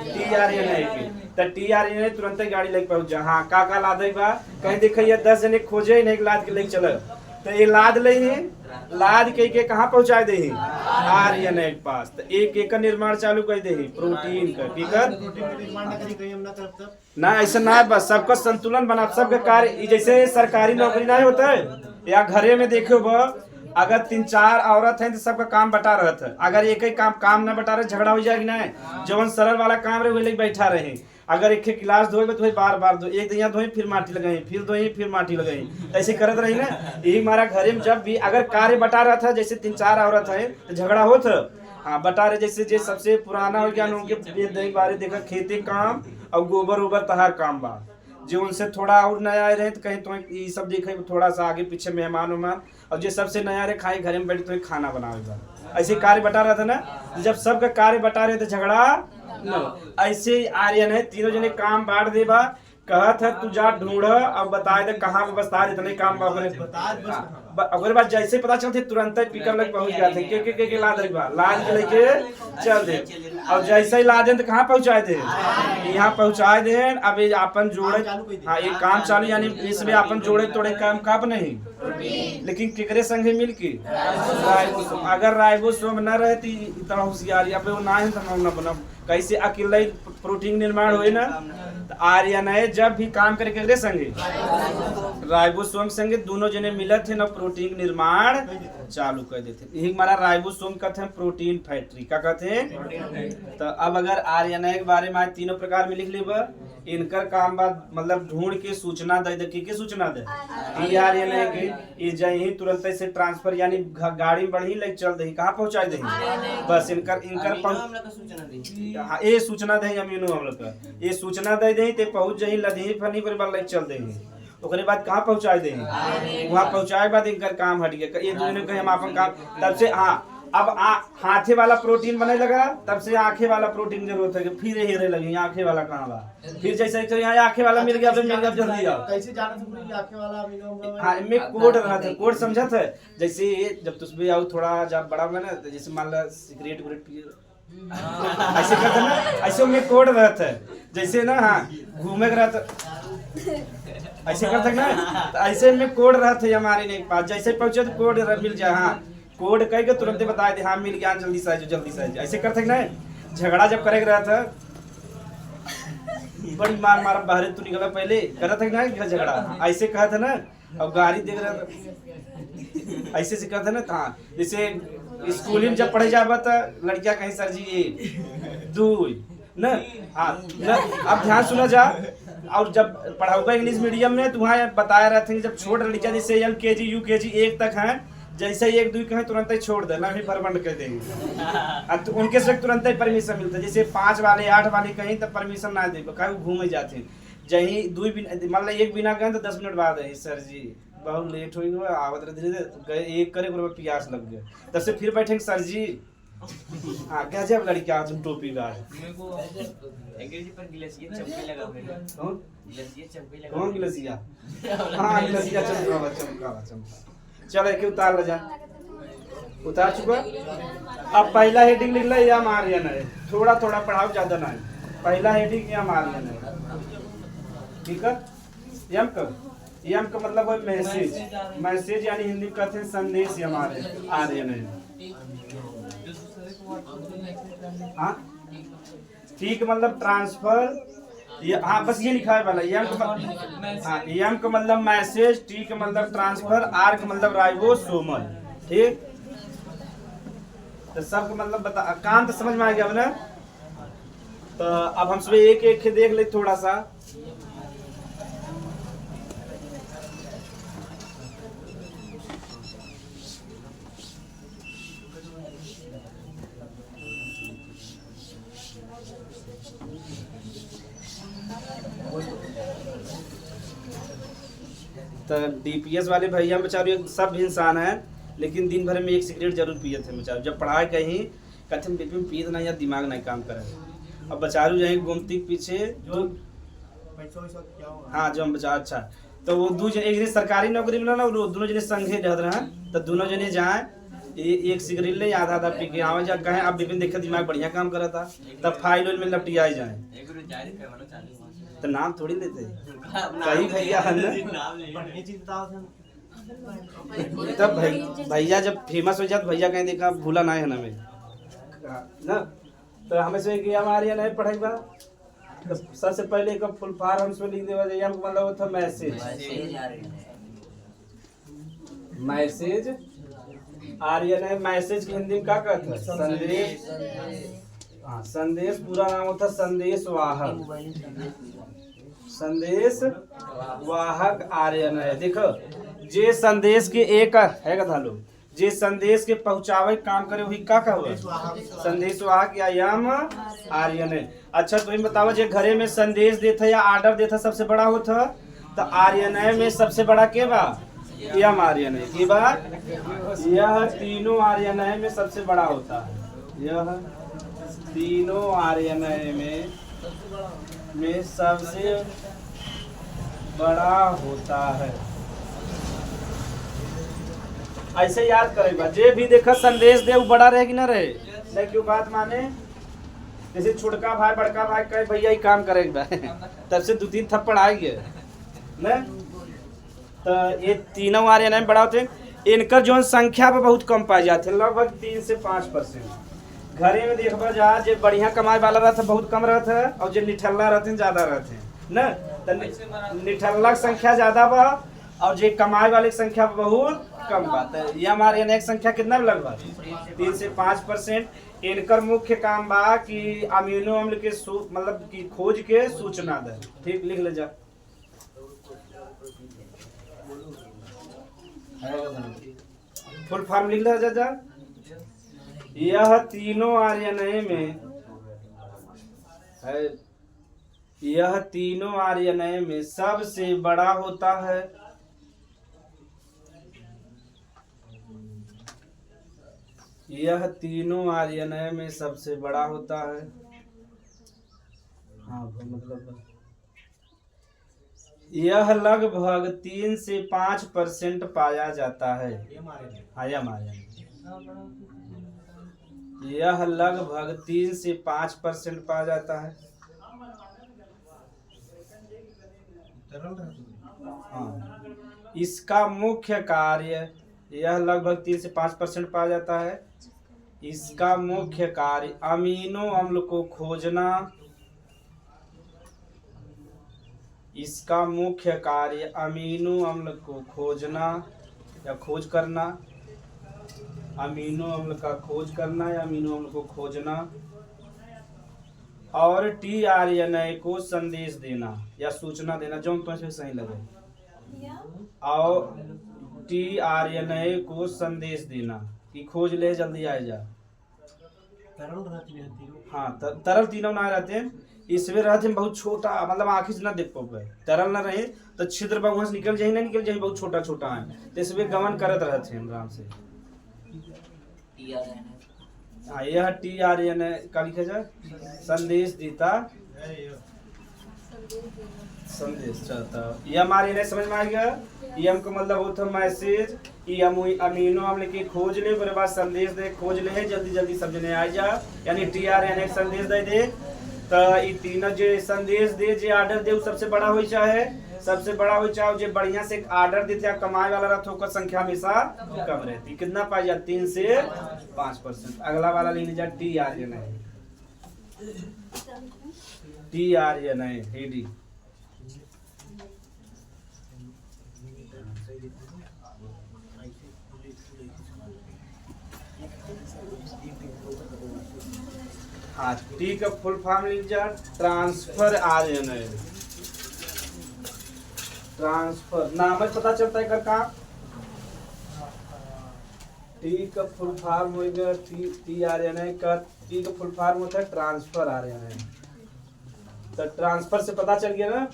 TRNA के। तो TRNA तुरंत गाड़ी लेके पहुंच जा। हाँ का लाद बा कहीं देखिए 10 जने खोजे नहीं लाद के लेके चल। तो ये लाद ले लाद के कहाँ पहुँचा दे आर्यनय के पास। तो एक का निर्माण चालू कर दे प्रोटीन का। ना ऐसा ना बस सबका संतुलन बना, सबका कार्य। जैसे सरकारी नौकरी नहीं होता है या घरे में देखो अगर 3-4 औरत है तो सबका काम बटा रहा था। अगर एक ही काम ना बटा रहे झगड़ा हो जाएगी ना। जवन सरल वाला काम रहे वही बैठा रहे। अगर एक गिलास धोए तो बार बार धो, एक दिया धोई फिर माटी लगाई, फिर धोई फिर माटी लगाई, ऐसे करत रही ना। यही हमारा घरे में जब भी अगर कार्य बटा रहा था, जैसे 3-4 औरत है तो झगड़ा होता। हाँ बता रहे जैसे सबसे पुराना हो गया उनके बारे देखा खेती काम और गोबर उबर तहार काम बा। जो उनसे थोड़ा और नया रहे तो कहीं तो ये सब देखे थोड़ा सा आगे पीछे मेहमान उहमान, और जो सबसे नया रहे खाए घर में बैठे तो खाना बनावे। ऐसे कार्य बटा रहा था ना। जब सबका कार्य बटा रहे तो झगड़ा न। ऐसे आर्यन है तीनों जने काम बांट दे बा। कहत है तू जा ढूंढ अब बताए दे कहाँ बता इतने काम अगर बात जैसे पता चलते तुरंत ही पिकअप लग पहुंच जाते के लाद के लेके चल दे। अब जैसे ही लाद तो कहाँ पहुँचाए थे? यहाँ पहुँचाए दे। अब अपन जोड़े हाँ ये काम चालू, यानी इसमें अपन जोड़े तोड़े काम कब नहीं, लेकिन केकरे संगे मिल के अगर राइबोसोम न रहती इतना होशियारी अब वो ना है तो बना कैसे अकेला ही प्रोटीन निर्माण हुए ना। तो आर्यनय जब भी काम करे केकरे संगे राइबोसोम संगे दोनों जने मिलत थे ना प्रोटीन निर्माण चालू कर देते। यही हमारा राइबोसोम कहते हैं प्रोटीन फैक्ट्री। क्या कहते हैं? तो अब अगर आर्यनय के बारे में तीनों प्रकार में लिख लेबा। इनकर काम बात मतलब ढूंढ के सूचना दे के सूचना दे TRNA के ये जही तुरंत से ट्रांसफर, यानी गाड़ी बढ़ी ले चल दे कहाँ पहुँचा दे। बस इनकर ये सूचना दे अमीनो अम्ल का ये सूचना दे दे ते पहुँच जही लदही फनी पर ले चल दे। ओकरे बाद कहाँ पहुँचा देंगे, वहाँ पहुँचाए बाद इनका काम हट गया, ये दोनों कहे हम अपन काम। तब से हाँ अब हाथे वाला प्रोटीन बने लगा, तब से आंखें वाला प्रोटीन जरूरत है, फिर हेरे लगी आंखें वाला कहाँ बा, फिर जैसे यहाँ आंखें वाला मिल गया, अब मिल गया जल्दी आओ। कैसे जाना था आंखें वाला अमीनो हाँ इनमें कोड रहा था, कोड समझा था। जैसे जब तुम भी आओ थोड़ा जब बड़ा हुआ ना, जैसे मान ला सिगरेट विगरेट पिए ऐसे करते ना, ऐसे में कोड रहता है। जैसे ना हाँ घूमे का रहता ऐसे करते ना, तो ऐसे में कोड रहता है हमारे ने पास, जैसे पहुंचे तो कोड मिल जाए, हाँ कोड कह के तुरंत बता दे, हाँ मिल गया जल्दी से आ जाओ, जल्दी से आ जाओ। ऐसे करते ना। झगड़ा जब करे रहा था बड़ी मार मार बाहर तू निकला पहले करा था ना झगड़ा, ऐसे कहा था ना। अब गाड़ी देख रहा था ऐसे से कहा था ना। हाँ जैसे स्कूल में जब पढ़े जाबा था लड़कियां कहीं सर जी एक दो न, हाँ न, अब ध्यान सुना जा। और जब पढ़ाऊगा इंग्लिश मीडियम में तो वहाँ बताया रहते हैं जब छोट लड़कियां जैसे LKG UKG 1 तक हैं, जैसे 1 2 कहें तुरंत ही छोड़ देना, भी फरबंद कर देंगे। तो उनके से तुरंत ही परमिशन मिलता है। जैसे 5 वाले 8 वाले कहीं तो परमिशन ना दे, कहीं घूमे जाते हैं। जहीं 2 मतलब 1 बिना गए तो 10 मिनट बाद है सर जी बहुत लेट हो गया, आवत धीरे धीरे 1 करे प्यास लग गया, तब से फिर बैठेंगे सर जी। हाँ क्या जब लड़कियां तुम टोपी का कौन गिलसिया, हाँ गिलसिया चमका चलो एक उतार ले जा, उतार चुका। अब पहला हेडिंग लिख ले या मारियन है, थोड़ा थोड़ा पढ़ाओ ज्यादा ना है। पहला हेडिंग या मारियन है, ठीक है। यम का मतलब है मैसेज, मैसेज यानी हिंदी में कहते हैं संदेश या आर्यन है। हाँ ठीक मतलब ट्रांसफर, हाँ बस ये लिखा है वाला। यम का मतलब मैसेज, टी का मतलब ट्रांसफर, आर का मतलब राइबोसोमल, ठीक। तो सबका मतलब बता, काम तो समझ में आ गया ना। तो अब हम सब एक एक देख ले थोड़ा सा। तो DPS वाले भैया बेचारे सब इंसान हैं, लेकिन दिन भर में एक सिगरेट जरूर पिए थे बेचारे। जब पढ़ाई कहीं कहते हैं बीपी में पिए ना, या दिमाग नहीं काम करे। अब बेचारू जाए गोमती के पीछे हाँ जो हम बचा अच्छा, तो वो दो एक जने सरकारी नौकरी मिला ना, दोनों जने संघे रहते हैं, तो दोनों जने जाए एक सिगरेट ले आधा आधा पी के आवे जा कहें अब विपिन देखे दिमाग बढ़िया काम कर रहा था, तब फाइल में लपटियाई जाए। तो नाम थोड़ी लेते कहीं भैया है तब भैया जब फेमस हो जाते भैया कहीं देखा भूला ना है हमें ना। तो हमें से हमारे नहीं पढ़ेगा। तो सबसे पहले का फुल फॉर्म हम लिख देवा जाए, मतलब वो था मैसेज, मैसेज आर्यन है। मैसेज की हिंदी में क्या कहते हैं, संदेश। हाँ संदेश पूरा नाम होता संदेश वाहक, संदेश वाहक आर्यन है। देखो जे संदेश के एक है कथा लो, जे संदेश के पहुंचावे काम करे वही का हुआ संदेश वाहक या यम आर्यन है। अच्छा तो बताओ जे घरे में संदेश देता या ऑर्डर देता सबसे बड़ा होता, तो आर्यन में सबसे बड़ा के बा यम आर्यन है की बात। यह तीनों आर्यन में सबसे बड़ा होता है, यह तीनों आर्यन में सबसे बड़ा होता है। ऐसे याद करेगा, जे भी देखा संदेश दे वो बड़ा रहे कि ना रहे, नहीं क्यों बात माने। जैसे छोटका भाई बड़का भाई कहे भैया ही काम करेगा तब से 2-3 थप्पड़ आएंगे ना। तो ये तीनों आर्यन में बड़ा होते हैं। इनका जो संख्या पे बहुत कम पाई जाते हैं, लगभग 3 से 5%। घरे में देखा जा जे बढ़िया कमाई वाला रहता बहुत कम रहता है, और जो निठल्ला रहते हैं ज्यादा रहते हैं ना। तो निठल्ला संख्या ज्यादा बा और जो कमाई वाले की संख्या बहुत कम बात है। ये हमारे एक संख्या कितना लगभग 3 से 5%। इनकर मुख्य काम बा कि अमीनो अम्ल के मतलब की खोज के सूचना दे, ठीक लिख ले जा। फुल फॉर्म लिख ले जा। यह तीनों आर्यन में है, यह तीनों आरएनए में सबसे बड़ा होता है। यह तीनों आरएनए में सबसे बड़ा होता है। हाँ मतलब यह लगभग 3 से 5% पाया जाता है। यह लगभग 3 से 5% पाया जाता है। हाँ, इसका मुख्य कार्य, यह लगभग 3 से 5% पाया जाता है। इसका मुख्य कार्य अमीनो अम्ल को खोजना। इसका मुख्य कार्य अमीनो अम्ल को खोजना या खोज करना। अमीनो अम्ल का खोज करना या अमीनो अम्ल को खोजना और टीआरएनए को संदेश देना या सूचना देना, जो तुम्हें सही लगे। और टीआरएनए को संदेश देना कि खोज ले, जल्दी आ जा। हाँ, तरल तीनों ना रहते हैं, इसमें रहते हैं बहुत छोटा, मतलब आँखी से ना देख पाओगे। तरल ना रहे तो छिद्र वहां से निकल जाए, ना निकल जाए, बहुत छोटा छोटा है, तो इसमें गमन करत रहते हैं आराम से। हाँ, यह टीआरएनए का लिखा जाए संदेश देता, संदेश चाहता। एमआरएनए समझ में आ गया। एम का मतलब होता है मैसेज, अमीनो अम्ल की खोज ले, उसके बाद संदेश दे, खोज ले, जल्दी जल्दी समझने आ जा। यानी टीआरएनए संदेश दे तो ये तीनों जो संदेश दे, जो आर्डर दे, वो सबसे बड़ा हो चाहे, सबसे बड़ा हो चाहे, जो बढ़िया से आर्डर देते हैं कमाए वाला रहता है, संख्या हमेशा कम रहती। कितना पाई जा? 3 से 5%। अगला वाला ले लीजिए टीआरएनए। टीआरएनए हेडी हाँ, टी का फुल फॉर्म लिख जा ट्रांसफर आरएनए। ट्रांसफर नाम में पता चलता है का। टी का फुल फॉर्म हो गया टी आरएनए का। टी का फुल फॉर्म होता है ट्रांसफर आरएनए। तो ट्रांसफर से पता चल गया ना।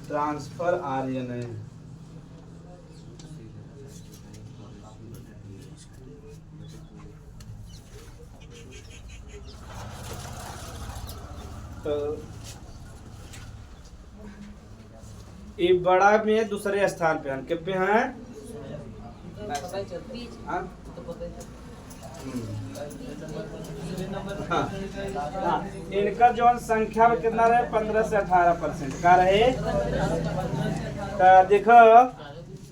ट्रांसफर आरएनए तो ये बड़ा में दूसरे स्थान पे हैं, पे हैं हाँ, इनका जो संख्या में कितना रहे 15 से 18% का रहे। तो देखो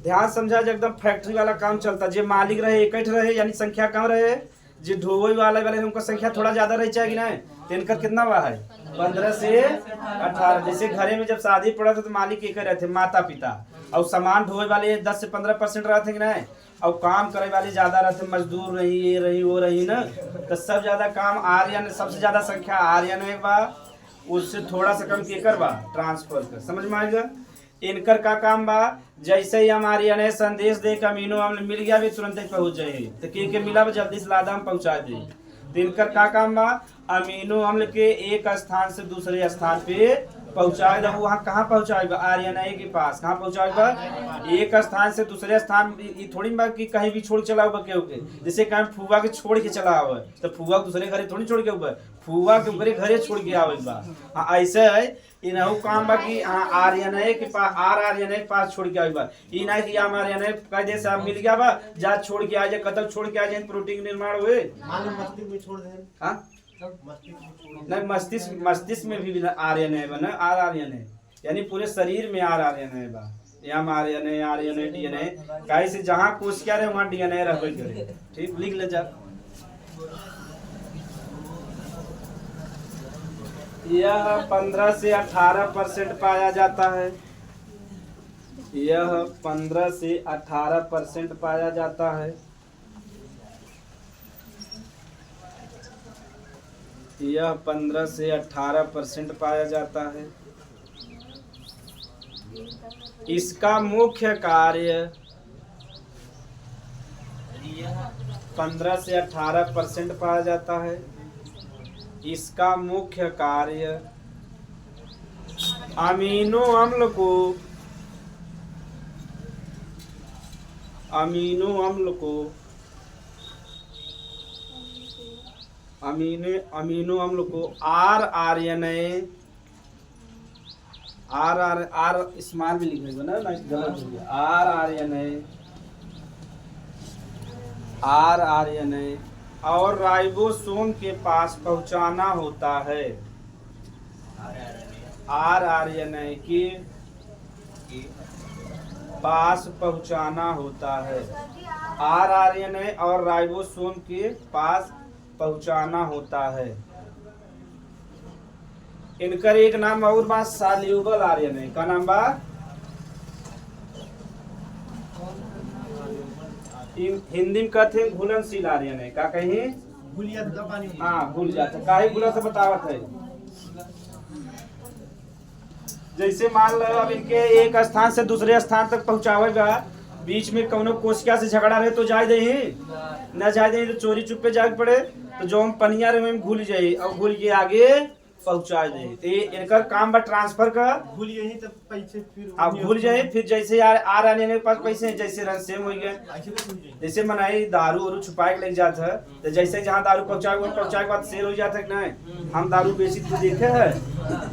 ध्यान समझा, एकदम फैक्ट्री वाला काम चलता, जो मालिक रहे इकट्ठ रहे, यानी संख्या कम रहे, जो ढोई वाले उनका संख्या थोड़ा ज्यादा रही चाहिए ना। तो इनका कितना बड़ा है 15 से 18। जैसे घरे में जब शादी पड़ा था तो मालिक एक रहते, माता पिता, और सामान ढोए वाले 10 से 15% रहते कि नहीं, और काम करे वाले ज्यादा रहते, मजदूर रही, ये रही, वो रही ना। तो सब ज्यादा काम आर्यन, सबसे ज्यादा संख्या आर्यन में बा, उससे थोड़ा सा कम केकर बा ट्रांसफर कर। समझ में आएगा। इनकर का काम बा, जैसे ही हम आर्यन संदेश दे के अमीनो अम्ल मिल गया भी तुरंत ही पहुंच जाए, तो के मिला भी जल्दी से लादा हम पहुंचा दे। तो इनकर का काम बा, अमीनो अम्ल के एक स्थान से दूसरे स्थान पे पहुंचाएगा। वहाँ कहाँ पहुंचाएगा? आरएनए के पास। कहाँ पहुंचाएगा? एक स्थान से दूसरे स्थान। ये थोड़ी बात कि कहीं भी छोड़ चला हुआ के, जैसे कहीं फुआ के छोड़ के चला हुआ तो फुआ दूसरे घरे थोड़ी छोड़ के हुआ, फुआ के ऊपर घरे छोड़ के आवे बा। हाँ, ऐसे है इनहु काम बा कि आरएनए के पास, आरएनए के पास छोड़ के आवे बा। ई ना कि हम आरएनए कह दे साहब मिल गया बा, जा छोड़ के आ जाए, कतल छोड़ के आ जाए, प्रोटीन निर्माण हुए। मस्तिष्क में छोड़ दे। हाँ नहीं, मस्तिष्क में भी आरएनए बना, आरएनए यानी पूरे शरीर में आरएनए बा। यहाँ आरएनए डीएनए काहे से जहाँ कोशिका रहे वहाँ डीएनए रहबे करे। ठीक, लिख ले जा। यह 15 से 18% पाया जाता है। यह 15 से 18% पाया जाता है। यह 15 से 18% पाया जाता है। इसका मुख्य कार्य 15 से 18% पाया जाता है। इसका मुख्य कार्य अमीनो अम्ल को आर स्मॉल भी लिखेगा ना, गलत हो गया। RNA और राइबोसोम के पास पहुंचाना होता है। RNA के पास पहुंचाना होता है। RNA और राइबोसोम के पास पहुंचाना होता है। इनकर एक नाम और बा सॉल्यूबल RNA का नाम बा हिंदी में कहते हैं घुलनशील RNA का कहीं भूल जाता पानी। हाँ भूल जाता काहे भूला से बतावत है। जैसे मान लो अब इनके एक स्थान से दूसरे स्थान तक पहुंचावेगा, बीच में कौनो कोशिका से झगड़ा रहे तो जाए दही न जाए दही तो चोरी चुपे जाग पड़े तो जो हम पनिया रहे घुल जाये और घुल के आगे पहुंचा दे। तो इनका काम बा ट्रांसफर का भूल यही तब पैसे फिर आप भूल जाए फिर जैसे RNA के पास पैसे हैं जैसे रन सेम हो गए। जैसे मनाई दारू और छुपाए के लग जाता है तो जैसे जहाँ दारू पहुंचाए के बाद सेल हो जाता है कि नहीं हम दारू बेची तो देखे है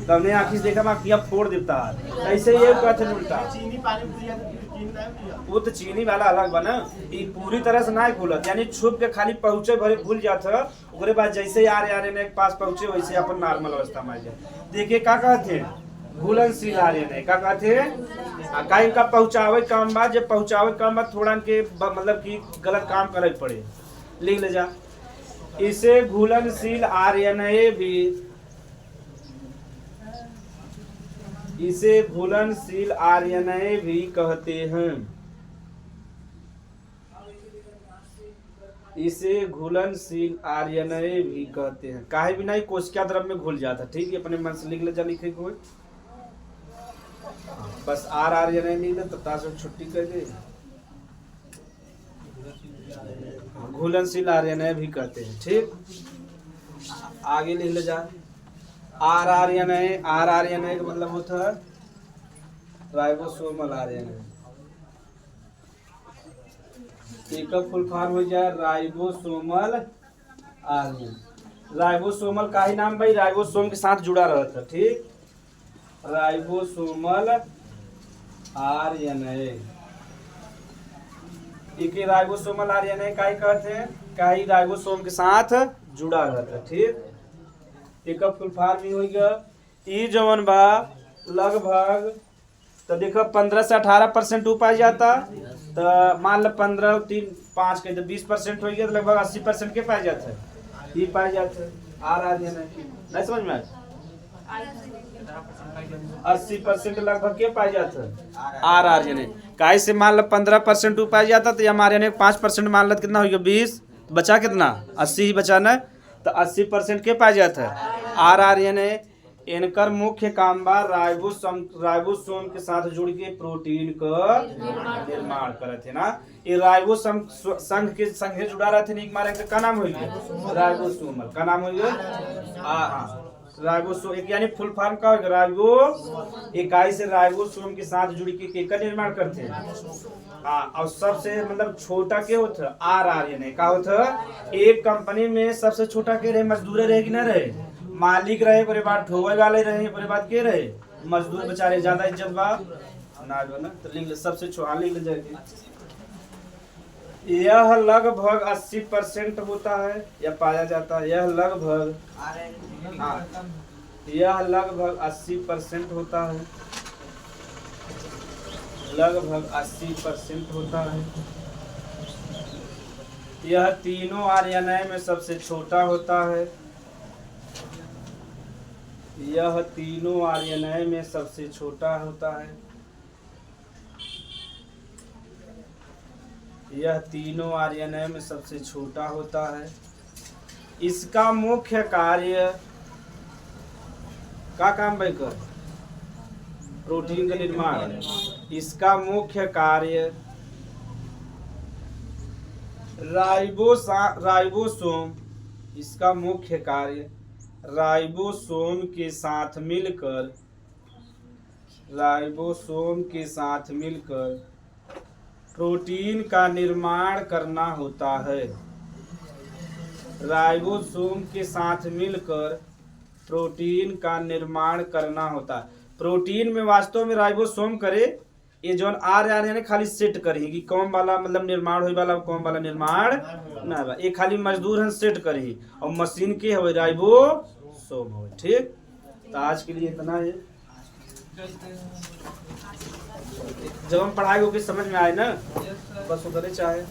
तो हमने आखिर देखा मैं फोड़ देता है। ऐसे ये कहते उल्टा चीनी पानी भूल जाता चीनी ना भूल जाता। वो तो चीनी वाला अलग बना ये पूरी तरह से ना खुलत यानी छुप के खाली पहुंचे भरे भूल जाता ओकरे बाद जैसे RNA के पास पहुंचे वैसे अपन नॉर्मल अवस्था में आ जाए। देखिए क्या कहते हैं घुलनशील RNA का कहते हैं का इनका पहुंचावे काम बा जब पहुंचावे काम बा थोड़ा के मतलब कि गलत काम करे पड़े लिख ले जा। इसे घुलनशील RNA भी कहते हैं। इसे घुलनशील RNA भी कहते हैं। काहे बिना ही कोशिका द्रव में घुल जाता। ठीक है अपने मन से लिख ले जा लिखे कोई बस RNA लिख ले तब ताश छुट्टी कर दे। घुलनशील RNA भी कहते हैं। ठीक आगे लिख ले जा RNA का मतलब होता है राइबोसोमल RNA। इसका फुल फॉर्म हो जाए राइबोसोमल RNA। राइबोसोमल का ही नाम भाई राइबोसोम के साथ जुड़ा रहता। ठीक राइबोसोमल RNA एक राइबोसोमल RNA का ही कहते हैं का ही राइबोसोम के साथ जुड़ा रहता। ठीक एक फुल फॉर्म ही हो गया ई जवन बा लगभग तो देखो 15 से 18% पाया जाता तो मान लो 15 3 5 के 20% हो गया तो लगभग 80% के पाया जाता है ये पाया जाता है RNA नहीं समझ में 80% लगभग के पाया जाता है RNA काहे से मान लो 15% पाया जाता तो हमारे RNA 5% मान लो कितना हो गया 20 बचा कितना 80 ही बचाना तो 80% के पाया जाता है RNA। इनकर मुख्य काम बा राइबोसोम के साथ जुड़ के प्रोटीन का निर्माण करते ना। ये राइबोसोम संघ के संघे जुड़ा रहते नहीं मारे का नाम होइए राइबोसोमल का नाम होइए राइबोसोम एक यानी फुल फॉर्म का होगा राइबो इकाई से राइबोसोम के साथ जुड़ के केक का निर्माण करते हैं। और सबसे मतलब छोटा क्या होता RNA का होता एक कंपनी में सबसे छोटा के रहे मजदूर रहे कि ना रहे मालिक रहे पूरे बात ढोवे वाले रहे पूरे बात के रहे मजदूर बेचारे ज्यादा इज्जत बा ना तो लिख ले सबसे छोटा लिख ले जाएगी। यह लगभग 80% होता है या पाया जाता है। यह लगभग 80% होता है लगभग 80% होता है। यह तीनों RNA में सबसे छोटा होता है। यह तीनों RNA में सबसे छोटा होता है। यह तीनों RNA में सबसे छोटा होता है। इसका मुख्य कार्य का काम भाई कर प्रोटीन का निर्माण। इसका मुख्य कार्य राइबोसोम इसका मुख्य कार्य राइबोसोम के साथ मिलकर प्रोटीन का निर्माण करना होता है। राइबोसोम के साथ मिलकर प्रोटीन का निर्माण करना होता है। प्रोटीन में वास्तव में राइबोसोम करे, ये जौन आर खाली सेट करे कि कौन वाला मतलब निर्माण होई वाला कौन वाला निर्माण ना बा, ये खाली मजदूर हैं सेट करे और मशीन के हो राइबोसोम हो। ठीक, तो आज के लिए इतना है। जब हम पढ़ाई होगी समझ में आए ना, बस उधर चाहे